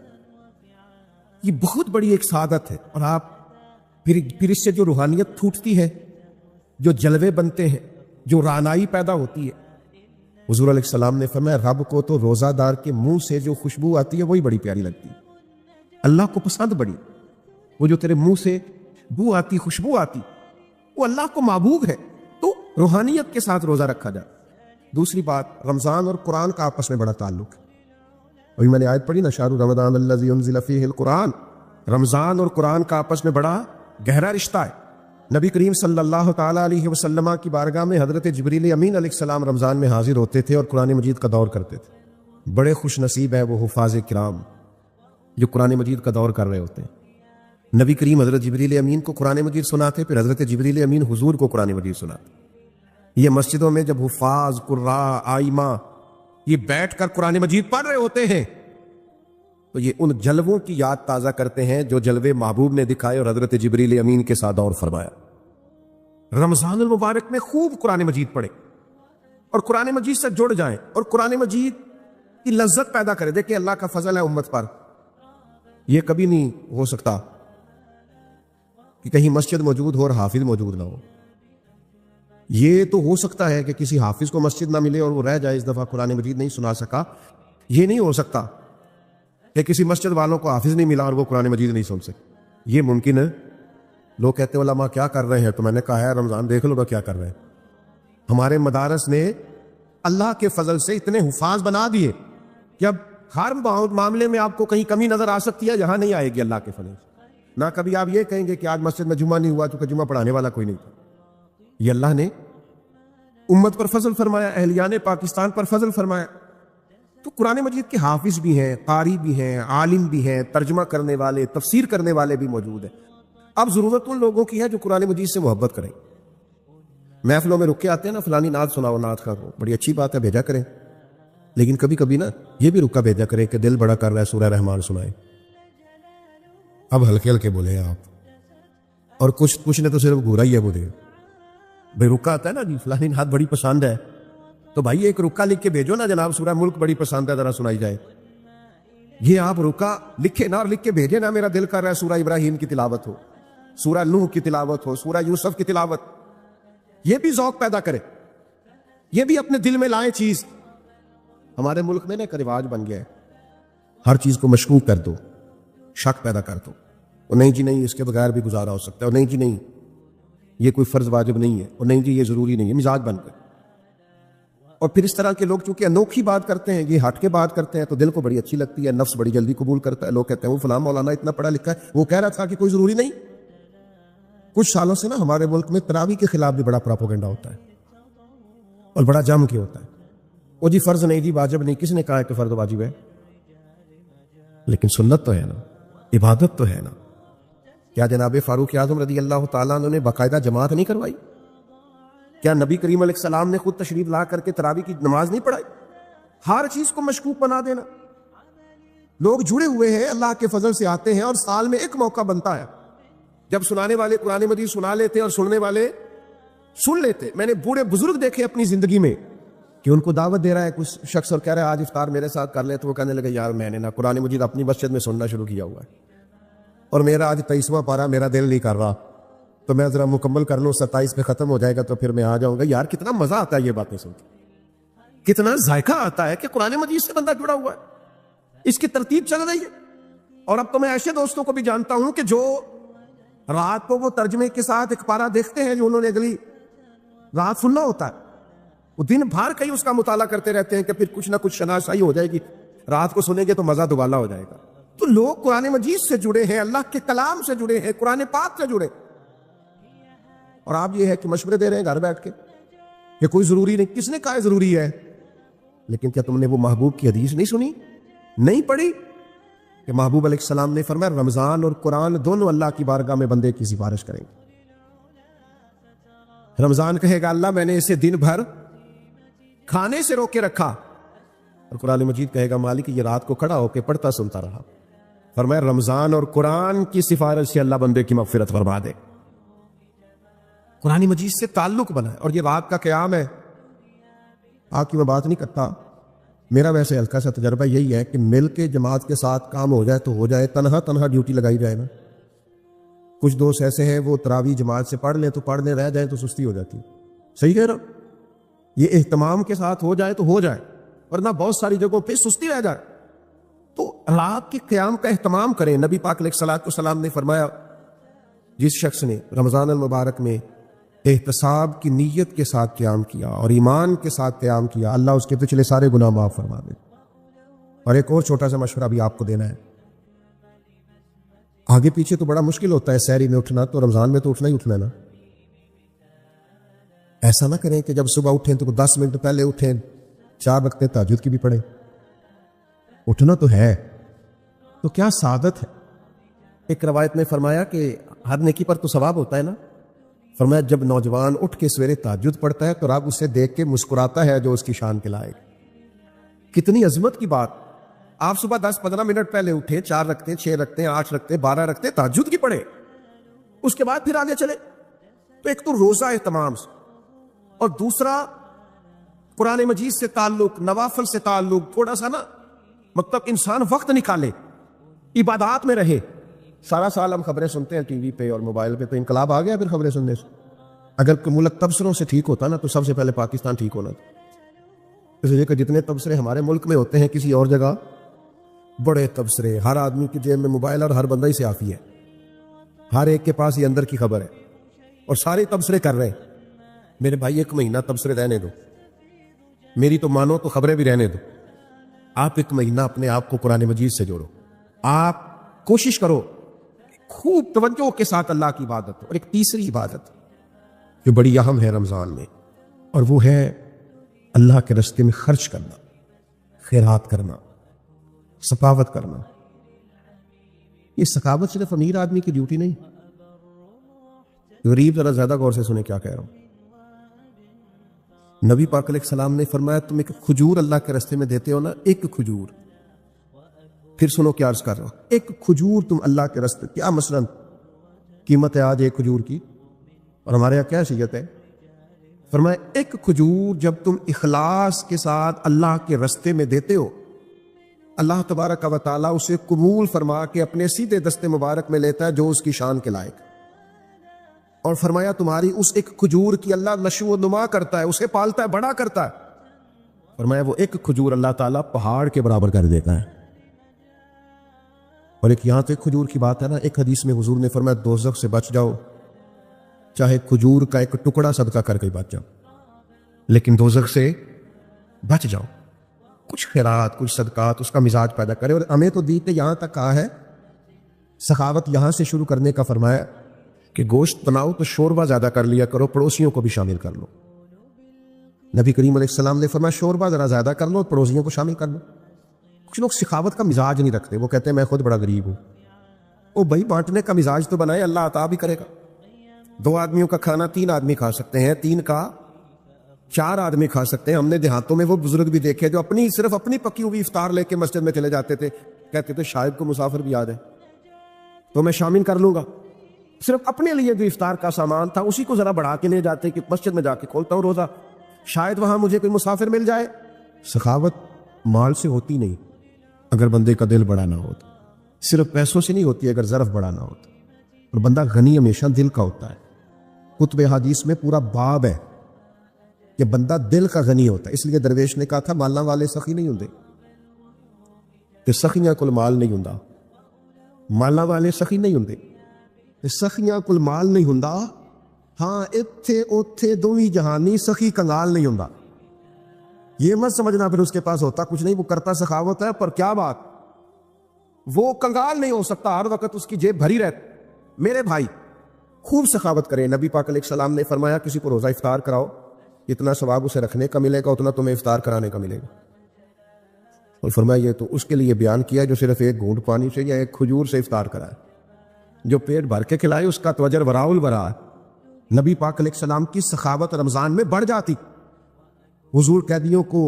یہ بہت بڑی ایک سعادت ہے. اور آپ پھر اس سے جو روحانیت پھوٹتی ہے، جو جلوے بنتے ہیں، جو رعنائی پیدا ہوتی ہے. حضور علیہ السلام نے فرمایا رب کو تو روزہ دار کے منہ سے جو خوشبو آتی ہے وہی بڑی پیاری لگتی ہے. اللہ کو پسند بڑی وہ جو تیرے منہ سے بو آتی، خوشبو آتی، وہ اللہ کو محبوب ہے. تو روحانیت کے ساتھ روزہ رکھا جائے. دوسری بات، رمضان اور قرآن کا آپس میں بڑا تعلق ہے. ابھی میں نے آیت پڑھی نا، شہر رمضان الذی انزل فیہ القرآن. رمضان اور قرآن کا آپس میں بڑا گہرا رشتہ ہے. نبی کریم صلی اللہ تعالیٰ علیہ وسلم کی بارگاہ میں حضرت جبریل امین علیہ السلام رمضان میں حاضر ہوتے تھے اور قرآن مجید کا دور کرتے تھے. بڑے خوش نصیب ہیں وہ حفاظ کرام جو قرآن مجید کا دور کر رہے ہوتے ہیں. نبی کریم حضرت جبریل امین کو قرآن مجید سناتے، پھر حضرت جبریل امین حضور کو قرآن مجید سناتے. یہ مسجدوں میں جب حفاظ، قراء، آئمہ یہ بیٹھ کر قرآن مجید پڑھ رہے ہوتے ہیں تو یہ ان جلووں کی یاد تازہ کرتے ہیں جو جلوے محبوب نے دکھائے اور حضرت جبریل امین کے ساتھ دور فرمایا. رمضان المبارک میں خوب قرآن مجید پڑھیں اور قرآن مجید سے جڑ جائیں اور قرآن مجید کی لذت پیدا کرے. دیکھیں اللہ کا فضل ہے امت پر. یہ کبھی نہیں ہو سکتا کہ کہیں مسجد موجود ہو اور حافظ موجود نہ ہو. یہ تو ہو سکتا ہے کہ کسی حافظ کو مسجد نہ ملے اور وہ رہ جائے، اس دفعہ قرآن مجید نہیں سنا سکا. یہ نہیں ہو سکتا کہ کسی مسجد والوں کو حافظ نہیں ملا اور وہ قرآن مجید نہیں سن سکے. یہ ممکن ہے. لوگ کہتے ہیں علماء کیا کر رہے ہیں، تو میں نے کہا ہے رمضان دیکھ لو گا کیا کر رہے ہیں. ہمارے مدارس نے اللہ کے فضل سے اتنے حفاظ بنا دیے کہ اب ہر معاملے میں آپ کو کہیں کمی نظر آ سکتی ہے، یہاں نہیں آئے گی اللہ کے فضل سے. نہ کبھی آپ یہ کہیں گے کہ آج مسجد میں جمعہ نہیں ہوا چونکہ جمعہ پڑھانے والا کوئی نہیں تھا. یہ اللہ نے امت پر فضل فرمایا، اہلیان پاکستان پر فضل فرمایا. تو قرآن مجید کے حافظ بھی ہیں، قاری بھی ہیں، عالم بھی ہیں، ترجمہ کرنے والے، تفسیر کرنے والے بھی موجود ہیں. اب ضرورت ان لوگوں کی ہے جو قرآن مجید سے محبت کریں. محفلوں میں رک کے آتے ہیں نا، فلانی نعت سناؤ، نعت کا بڑی اچھی بات ہے، بھیجا کریں. لیکن کبھی کبھی نا یہ بھی رکا بھیجا کریں کہ دل بڑا کر رہا ہے سورہ رحمان سنائیں. اب ہلکے ہلکے بولے آپ، اور کچھ نے تو صرف گھورا ہی ہے. وہ دے بھائی رکا آتا ہے نا جی، فلانی نعت بڑی پسند ہے، تو بھائی ایک رکا لکھ کے بھیجو نا، جناب سورہ ملک بڑی پسند ہے، ذرا سنائی جائے. یہ آپ رکا لکھے نا اور لکھ کے بھیجے نا، میرا دل کر رہا ہے سورہ ابراہیم کی تلاوت ہو، سورہ نوح کی تلاوت ہو، سورہ یوسف کی تلاوت. یہ بھی ذوق پیدا کرے، یہ بھی اپنے دل میں لائیں چیز. ہمارے ملک میں نا ایک رواج بن گیا ہے، ہر چیز کو مشکوک کر دو، شک پیدا کر دو. اور نہیں جی نہیں، اس کے بغیر بھی گزارا ہو سکتا ہے، اور نہیں جی نہیں یہ کوئی فرض واجب نہیں ہے، اور نہیں جی یہ ضروری نہیں ہے. مزاج بن گئے. اور پھر اس طرح کے لوگ چونکہ انوکھی بات کرتے ہیں، یہ ہٹ کے بات کرتے ہیں، تو دل کو بڑی اچھی لگتی ہے، نفس بڑی جلدی قبول کرتا ہے. لوگ کہتے ہیں وہ فلاں مولانا اتنا پڑھا لکھا ہے، وہ کہہ رہا تھا کہ کوئی ضروری نہیں. کچھ سالوں سے نا ہمارے ملک میں تراویح کے خلاف بھی بڑا پراپوگنڈا ہوتا ہے، اور بڑا جم کے ہوتا ہے. وہ جی فرض نہیں جی واجب نہیں، کس نے کہا ہے کہ فرض واجب ہے؟ لیکن سنت تو ہے نا، عبادت تو ہے نا. کیا جناب فاروق اعظم رضی اللہ تعالیٰ عنہ نے باقاعدہ جماعت نہیں کروائی؟ کیا نبی کریم علیہ السلام نے خود تشریف لا کر کے تراویح کی نماز نہیں پڑھائی؟ ہر چیز کو مشکوک بنا دینا. لوگ جڑے ہوئے ہیں، اللہ کے فضل سے آتے ہیں، اور سال میں ایک موقع بنتا ہے جب سنانے والے قرآن مجید سنا لیتے اور سننے والے سن لیتے. میں نے بوڑھے بزرگ دیکھے اپنی زندگی میں کہ ان کو دعوت دے رہا ہے کچھ شخص اور کہہ رہا ہے آج افطار میرے ساتھ کر لے، تو وہ کہنے لگے یار میں نے نا قرآن مجید اپنی مسجد میں سننا شروع کیا ہوا ہے، اور میرا آج 23واں پارا میرا دل نہیں کر رہا، تو میں ذرا مکمل کر لوں، 27 پہ ختم ہو جائے گا تو پھر میں آ جاؤں گا. یار کتنا مزہ آتا ہے یہ باتیں سن کے، کتنا ذائقہ آتا ہے کہ قرآن مجید سے بندہ جڑا ہوا ہے، اس کی ترتیب چل رہی ہے. اور اب تو میں ایسے دوستوں کو بھی جانتا ہوں کہ جو رات کو وہ ترجمے کے ساتھ ایک پارا دیکھتے ہیں جو انہوں نے اگلی رات سننا ہوتا ہے، وہ دن بھر کہیں اس کا مطالعہ کرتے رہتے ہیں کہ پھر کچھ نہ کچھ شناسائی ہو جائے گی، رات کو سنیں گے تو مزہ دوبالا ہو جائے گا. تو لوگ قرآن مجید سے جڑے ہیں، اللہ کے کلام سے جڑے ہیں، قرآن پاک سے جڑے. اور آپ یہ ہے کہ مشورے دے رہے ہیں گھر بیٹھ کے کہ کوئی ضروری نہیں. کس نے کہا ہے ضروری ہے؟ لیکن کیا تم نے وہ محبوب کی حدیث نہیں سنی، نہیں پڑھی کہ محبوب علیہ السلام نے فرمایا رمضان اور قرآن دونوں اللہ کی بارگاہ میں بندے کی سفارش کریں گے. رمضان کہے گا اللہ میں نے اسے دن بھر کھانے سے روک کے رکھا، اور قرآن مجید کہے گا مالک یہ رات کو کھڑا ہو کے پڑھتا سنتا رہا. فرمایا رمضان اور قرآن کی سفارش سے اللہ بندے کی مغفرت فرما دے. قرآن مجید سے تعلق بنا ہے. اور یہ رات کا قیام ہے، آپ کی میں بات نہیں کرتا، میرا ویسے ہلکا سا تجربہ یہی ہے کہ مل کے جماعت کے ساتھ کام ہو جائے تو ہو جائے، تنہا ڈیوٹی لگائی جائے نا. کچھ دوست ایسے ہیں وہ تراویح جماعت سے پڑھ لیں تو پڑھ لیں، رہ جائیں تو سستی ہو جاتی. صحیح کہہ رہا ہوں؟ یہ اہتمام کے ساتھ ہو جائے تو ہو جائے، ورنہ بہت ساری جگہوں پہ سستی رہ جائے. تو رات کے قیام کا اہتمام کریں. نبی پاک علیہ الصلوۃ والسلام نے فرمایا جس شخص نے رمضان المبارک میں احتساب کی نیت کے ساتھ قیام کیا اور ایمان کے ساتھ قیام کیا، اللہ اس کے پچھلے سارے گناہ معاف فرما دے. اور ایک اور چھوٹا سا مشورہ بھی آپ کو دینا ہے. آگے پیچھے تو بڑا مشکل ہوتا ہے سحری میں اٹھنا، تو رمضان میں تو اٹھنا ہی اٹھنا ہے نا. ایسا نہ کریں کہ جب صبح اٹھیں تو 10 منٹ پہلے اٹھیں، 4 رکعتیں تہجد کی بھی پڑھیں. اٹھنا تو ہے، تو کیا سعادت ہے. ایک روایت میں فرمایا کہ ہر نیکی پر تو ثواب ہوتا ہے نا. فرمایا جب نوجوان اٹھ کے سویرے تہجد پڑھتا ہے تو رب اسے دیکھ کے مسکراتا ہے جو اس کی شان کے لائق. کتنی عظمت کی بات. آپ صبح 10-15 منٹ پہلے اٹھے، 4 رکعتیں، 6 رکعتیں، 8 رکعتیں، 12 رکعتیں تہجد کی پڑھے، اس کے بعد پھر آگے چلے. تو ایک تو روزہ اہتمام سے، اور دوسرا قرآن مجید سے تعلق، نوافل سے تعلق، تھوڑا سا نا مطلب انسان وقت نکالے، عبادات میں رہے. سارا سال ہم خبریں سنتے ہیں ٹی وی پہ اور موبائل پہ، تو انقلاب آ گیا پھر خبریں سننے سے. اگر ملک تبصروں سے ٹھیک ہوتا نا تو سب سے پہلے پاکستان ٹھیک ہونا تھا. اس لیے کہ جتنے تبصرے ہمارے ملک میں ہوتے ہیں کسی اور جگہ بڑے تبصرے، ہر آدمی کی جیب میں موبائل اور ہر بندہ ہی سے آفی ہے، ہر ایک کے پاس یہ اندر کی خبر ہے اور سارے تبصرے کر رہے ہیں. میرے بھائی 1 مہینہ تبصرے رہنے دو، میری تو مانو تو خبریں بھی رہنے دو. آپ 1 مہینہ اپنے آپ کو قرآن مجید سے جوڑو. آپ کوشش کرو خوب توجہ کے ساتھ اللہ کی عبادت. اور ایک تیسری عبادت جو بڑی اہم ہے رمضان میں، اور وہ ہے اللہ کے راستے میں خرچ کرنا، خیرات کرنا، سخاوت کرنا۔ یہ سخاوت صرف امیر آدمی کی ڈیوٹی نہیں، غریب ذرا زیادہ غور سے سنیں کیا کہہ رہا ہوں۔ نبی پاک علیہ السلام نے فرمایا تم ایک کھجور اللہ کے راستے میں دیتے ہو نا، ایک کھجور، پھر سنو کیا عرض کر رہا ہوں، ایک کھجور تم اللہ کے راستے، کیا مثلا قیمت ہے آج ایک کھجور کی، اور ہمارے یہاں کیا حیثیت ہے؟ فرمایا ایک کھجور جب تم اخلاص کے ساتھ اللہ کے راستے میں دیتے ہو، اللہ تبارک و تعالیٰ اسے قبول فرما کے اپنے سیدھے دستے مبارک میں لیتا ہے جو اس کی شان کے لائق، اور فرمایا تمہاری اس ایک کھجور کی اللہ نشو و نما کرتا ہے، اسے پالتا ہے، بڑا کرتا ہے۔ فرمایا وہ ایک کھجور اللہ تعالیٰ پہاڑ کے برابر کر دیتا ہے۔ اور ایک یہاں تو ایک کھجور کی بات ہے نا، ایک حدیث میں حضور نے فرمایا دوزخ سے بچ جاؤ، چاہے کھجور کا ایک ٹکڑا صدقہ کر کے بچ جاؤ، لیکن دوزخ سے بچ جاؤ، کچھ خیرات، کچھ صدقات، اس کا مزاج پیدا کرے۔ اور ہمیں تو دیتے یہاں تک کہا ہے سخاوت یہاں سے شروع کرنے کا، فرمایا کہ گوشت بناؤ تو شوربہ زیادہ کر لیا کرو، پڑوسیوں کو بھی شامل کر لو۔ نبی کریم علیہ السلام نے فرمایا شوربہ ذرا زیادہ کر لو، پڑوسیوں کو شامل کر لو۔ کچھ لوگ سخاوت کا مزاج نہیں رکھتے، وہ کہتے ہیں میں خود بڑا غریب ہوں۔ او بھائی بانٹنے کا مزاج تو بنائے، اللہ عطا بھی کرے گا۔ 2 آدمیوں کا کھانا 3 آدمی کھا سکتے ہیں، 3 کا 4 آدمی کھا سکتے ہیں۔ ہم نے دیہاتوں میں وہ بزرگ بھی دیکھے جو صرف اپنی پکی ہوئی افطار لے کے مسجد میں چلے جاتے تھے، کہتے تھے شاید کو مسافر بھی آ جائے تو میں شامل کر لوں گا، صرف اپنے لیے جو افطار کا سامان تھا اسی کو ذرا بڑھا کے لے جاتے کہ مسجد میں جا کے کھولتا ہوں روزہ، شاید وہاں مجھے کوئی مسافر مل جائے۔ سخاوت مال سے ہوتی نہیں اگر بندے کا دل بڑا نہ ہو، صرف پیسوں سے نہیں ہوتی اگر ظرف بڑا نہ ہو، اور بندہ غنی ہمیشہ دل کا ہوتا ہے۔ کتب حدیث میں پورا باب ہے کہ بندہ دل کا غنی ہوتا ہے، اس لیے درویش نے کہا تھا مالاں والے سخی نہیں ہوندے، کہ سخیاں کل مال نہیں ہوندا، مالاں والے سخی نہیں ہوندے، سخیاں کل مال نہیں ہوندا، ہاں اتھے اوتھے دوویں جہانی سخی کنگال نہیں ہوندا۔ یہ مت سمجھنا پھر اس کے پاس ہوتا کچھ نہیں، وہ کرتا سخاوت ہے، پر کیا بات، وہ کنگال نہیں ہو سکتا، ہر وقت اس کی جیب بھری رہتی۔ میرے بھائی خوب سخاوت کریں۔ نبی پاک علیہ السلام نے فرمایا کسی کو روزہ افطار کراؤ، اتنا ثواب اسے رکھنے کا ملے گا اتنا تمہیں افطار کرانے کا ملے گا۔ اور فرمایا یہ تو اس کے لیے بیان کیا جو صرف ایک گھونٹ پانی سے یا ایک کھجور سے افطار کرائے، جو پیٹ بھر کے کھلائے اس کا تو اجر وراء الورا ہے۔ نبی پاک علیہ السلام کی سخاوت رمضان میں بڑھ جاتی، حضور قیدیوں کو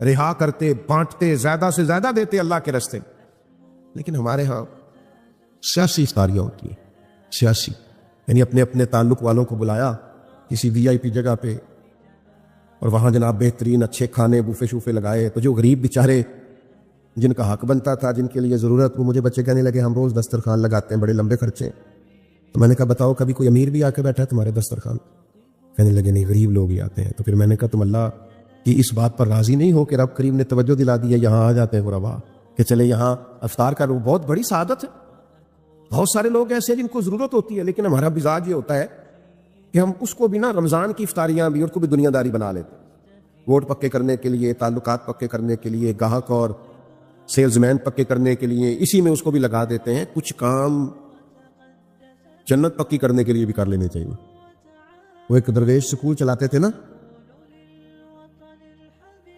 رہا کرتے، بانٹتے، زیادہ سے زیادہ دیتے اللہ کے راستے۔ لیکن ہمارے ہاں سیاسی افطاریاں ہوتی ہیں، سیاسی یعنی اپنے اپنے تعلق والوں کو بلایا کسی وی آئی پی جگہ پہ، اور وہاں جناب بہترین اچھے کھانے بوفے شوفے لگائے، تو جو غریب بیچارے جن کا حق بنتا تھا، جن کے لیے ضرورت، وہ مجھے بچے کہنے لگے ہم روز دسترخوان لگاتے ہیں، بڑے لمبے خرچے ہیں۔ تو میں نے کہا بتاؤ کبھی کوئی امیر بھی آ کے بیٹھا ہے تمہارے دسترخوان؟ کہنے لگے نہیں، غریب لوگ ہی آتے ہیں۔ تو پھر میں نے کہا تم اللہ کی اس بات پر راضی نہیں ہو کہ رب کریم نے توجہ دلا دی ہے یہاں آ جاتے ہیں غربا، کہ چلے یہاں افطار کا، بہت بڑی سعادت ہے۔ بہت سارے لوگ ایسے ہیں جن کو ضرورت ہوتی ہے، لیکن ہمارا مزاج یہ ہوتا ہے کہ ہم اس کو بھی نا رمضان کی افطاریاں بھی اور کو بھی دنیا داری بنا لیتے ہیں، ووٹ پکے کرنے کے لیے، تعلقات پکے کرنے کے لیے، گاہک اور سیلز مین پکے کرنے کے لیے، اسی میں اس کو بھی لگا دیتے ہیں۔ کچھ کام جنت پکی کرنے کے لیے بھی کر لینے چاہیے۔ وہ ایک درویش سکول چلاتے تھے نا،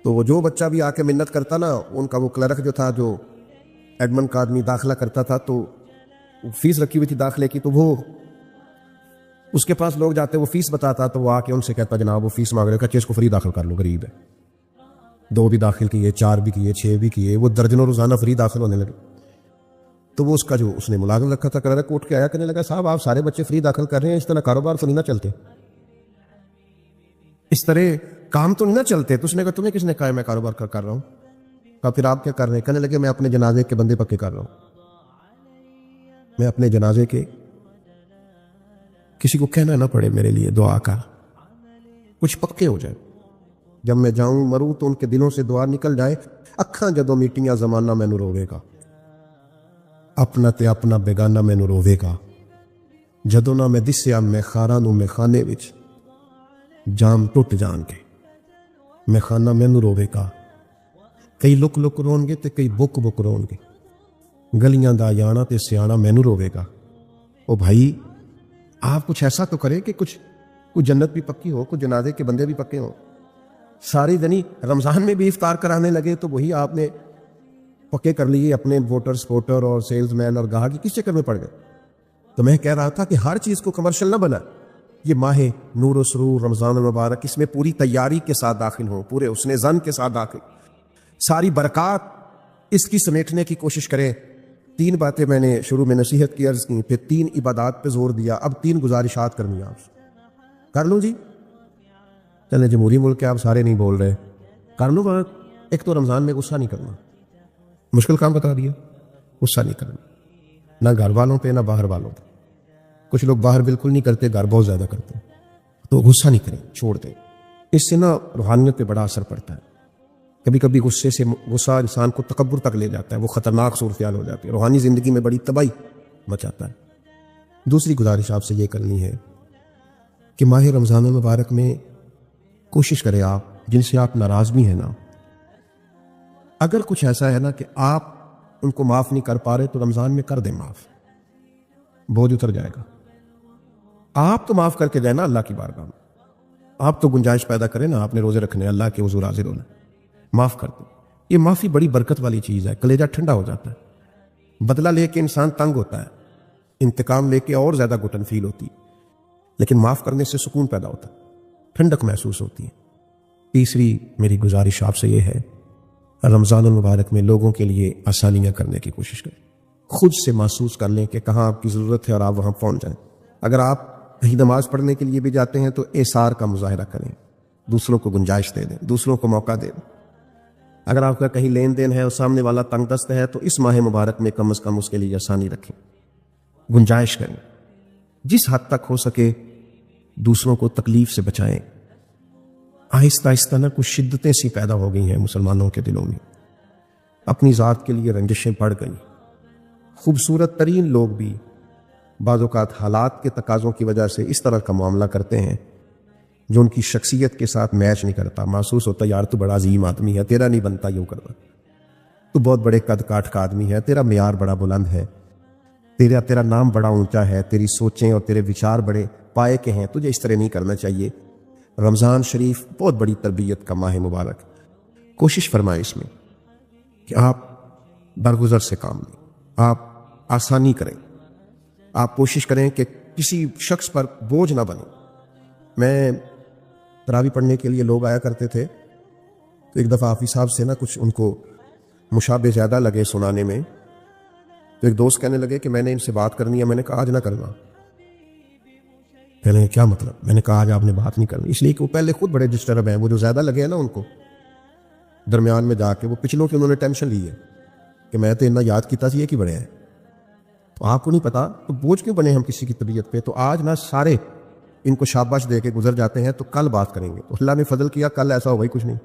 تو وہ جو بچہ بھی آ کے منت کرتا نا، ان کا وہ کلرک جو تھا، جو ایڈمن کا آدمی داخلہ کرتا تھا، تو فیس رکھی ہوئی تھی داخلے کی، تو وہ اس کے پاس لوگ جاتے، وہ فیس بتاتا، تو وہ آ کے ان سے کہتا جناب وہ فیس مانگ رہے، کہتے اس کو فری داخل کر لو، غریب ہے۔ 2 بھی داخل کیے، 4 بھی کیے، 6 بھی کیے، وہ درجنوں روزانہ فری داخل ہونے لگے۔ تو وہ اس کا جو اس نے ملازم رکھا تھا کلرک اٹھ کے آیا، کہنے لگا صاحب آپ سارے بچے فری داخل کر رہے ہیں، اس طرح کاروبار تو نہیں نہ چلتے، اس طرح کام تو نہیں نہ چلتے۔ تو اس نے کہا تمہیں کس نے کہا میں کاروبار کر رہا ہوں؟ کہا پھر آپ کیا کر رہے ہیں؟ کہنے لگے میں اپنے جنازے کے بندے پکے کر رہا ہوں، میں اپنے جنازے کے، کسی کو کہنا نہ پڑے میرے لیے دعا کا، کچھ پکے ہو جائے، جب میں جاؤں مروں تو ان کے دلوں سے دعا نکل جائے۔ اکھاں جدوں میٹیاں زمانہ مینوں روے گا، اپنا تے اپنا بیگانہ مینوں روے گا، جدوں نہ میں دسیا میں خاراں نوں میں خانے وچ جام ٹوٹ جان کے، میں خانہ مینوں روے گا۔ کئی لک لک رون گے تے کئی بک بک رون گے، گلیاں دا یانا تے سیانا مینوں روے گا۔ او بھائی آپ کچھ ایسا تو کریں کہ کچھ کوئی جنت بھی پکی ہو، کوئی جنازے کے بندے بھی پکے ہوں. ساری دنی رمضان میں بھی افطار کرانے لگے تو وہی آپ نے پکے کر لیے اپنے ووٹر سپورٹر اور سیلز مین اور گاہک کس چکر میں پڑ گئے. تو میں کہہ رہا تھا کہ ہر چیز کو کمرشل نہ بنا. یہ ماہ نور و سرور رمضان المبارک، اس میں پوری تیاری کے ساتھ داخل ہوں، پورے حسن ظن کے ساتھ داخل، ساری برکات اس کی سمیٹنے کی کوشش کریں. 3 باتیں میں نے شروع میں نصیحت کی عرض کی، پھر 3 عبادات پہ زور دیا، اب 3 گزارشات کرنی ہے آپ سے. کر لوں جی؟ چلیں جمہوری ملک ہے، آپ سارے نہیں بول رہے، کر لوں بات. ایک تو رمضان میں غصہ نہیں کرنا، مشکل کام بتا دیا. غصہ نہیں کرنا، نہ گھر والوں پہ نہ باہر والوں پہ. کچھ لوگ باہر بالکل نہیں کرتے، گھر بہت زیادہ کرتے. تو غصہ نہیں کریں، چھوڑ دیں. اس سے نا روحانیت پہ بڑا اثر پڑتا ہے. کبھی کبھی غصہ انسان کو تکبر تک لے جاتا ہے، وہ خطرناک صورتحال ہو جاتی ہے، روحانی زندگی میں بڑی تباہی مچاتا ہے. دوسری گزارش آپ سے یہ کرنی ہے کہ ماہ رمضان المبارک میں کوشش کریں آپ جن سے آپ ناراض بھی ہیں نا، اگر کچھ ایسا ہے نا کہ آپ ان کو معاف نہیں کر پا رہے تو رمضان میں کر دیں معاف، بوجھ اتر جائے گا. آپ تو معاف کر کے دیں نا اللہ کی بارگاہ میں. آپ تو گنجائش پیدا کریں نا، آپ نے روزے رکھنے، اللہ کے حضور حاضر ہونا، معاف کر دیں. یہ معافی بڑی برکت والی چیز ہے، کلیجہ ٹھنڈا ہو جاتا ہے. بدلہ لے کے انسان تنگ ہوتا ہے، انتقام لے کے اور زیادہ گھٹن فیل ہوتی ہے، لیکن معاف کرنے سے سکون پیدا ہوتا ہے، ٹھنڈک محسوس ہوتی ہے. تیسری میری گزارش آپ سے یہ ہے، رمضان المبارک میں لوگوں کے لیے آسانیاں کرنے کی کوشش کریں. خود سے محسوس کر لیں کہ کہاں آپ کی ضرورت ہے اور آپ وہاں پہنچ جائیں. اگر آپ کہیں نماز پڑھنے کے لیے بھی جاتے ہیں تو ایثار کا مظاہرہ کریں، دوسروں کو گنجائش دے دیں، دوسروں کو موقع دے دیں. اگر آپ کا کہیں لین دین ہے اور سامنے والا تنگ دست ہے تو اس ماہ مبارک میں کم از کم اس کے لیے آسانی رکھیں، گنجائش کریں. جس حد تک ہو سکے دوسروں کو تکلیف سے بچائیں. آہستہ آہستہ نہ کچھ شدتیں سی پیدا ہو گئی ہیں مسلمانوں کے دلوں میں، اپنی ذات کے لیے رنجشیں بڑھ گئیں. خوبصورت ترین لوگ بھی بعض اوقات حالات کے تقاضوں کی وجہ سے اس طرح کا معاملہ کرتے ہیں جو ان کی شخصیت کے ساتھ میچ نہیں کرتا. محسوس ہوتا یار تو بڑا عظیم آدمی ہے، تیرا نہیں بنتا یوں کرنا، تو بہت بڑے قد کاٹ کا آدمی ہے، تیرا معیار بڑا بلند ہے، تیرا نام بڑا اونچا ہے، تیری سوچیں اور تیرے وچار بڑے پائے کے ہیں، تجھے اس طرح نہیں کرنا چاہیے. رمضان شریف بہت بڑی تربیت کا ماہ مبارک. کوشش فرمائیں اس میں کہ آپ درگزر سے کام لیں، آپ آسانی کریں، آپ کوشش کریں کہ کسی شخص پر بوجھ نہ بنے. میں تراویح پڑھنے کے لیے لوگ آیا کرتے تھے تو ایک دفعہ حافظ صاحب سے نا کچھ ان کو مشابہ زیادہ لگے سنانے میں، تو ایک دوست کہنے لگے کہ میں نے ان سے بات کرنی ہے. میں نے کہا آج نہ کرنا. کہنے کیا مطلب؟ میں نے کہا آج آپ نے بات نہیں کرنی، اس لیے کہ وہ پہلے خود بڑے ڈسٹرب ہیں، وہ جو زیادہ لگے ہیں نا ان کو درمیان میں جا کے وہ پچھلوں کی انہوں نے ٹینشن لی ہے کہ میں تو اتنا یاد کیتا یہ کہ بڑے ہیں، تو آپ کو نہیں پتا تو بوجھ کیوں بنے ہم کسی کی طبیعت پہ. تو آج نہ سارے ان کو شاباش دے کے گزر جاتے ہیں، تو کل بات کریں گے. تو اللہ نے فضل کیا، کل ایسا ہو گئی کچھ نہیں.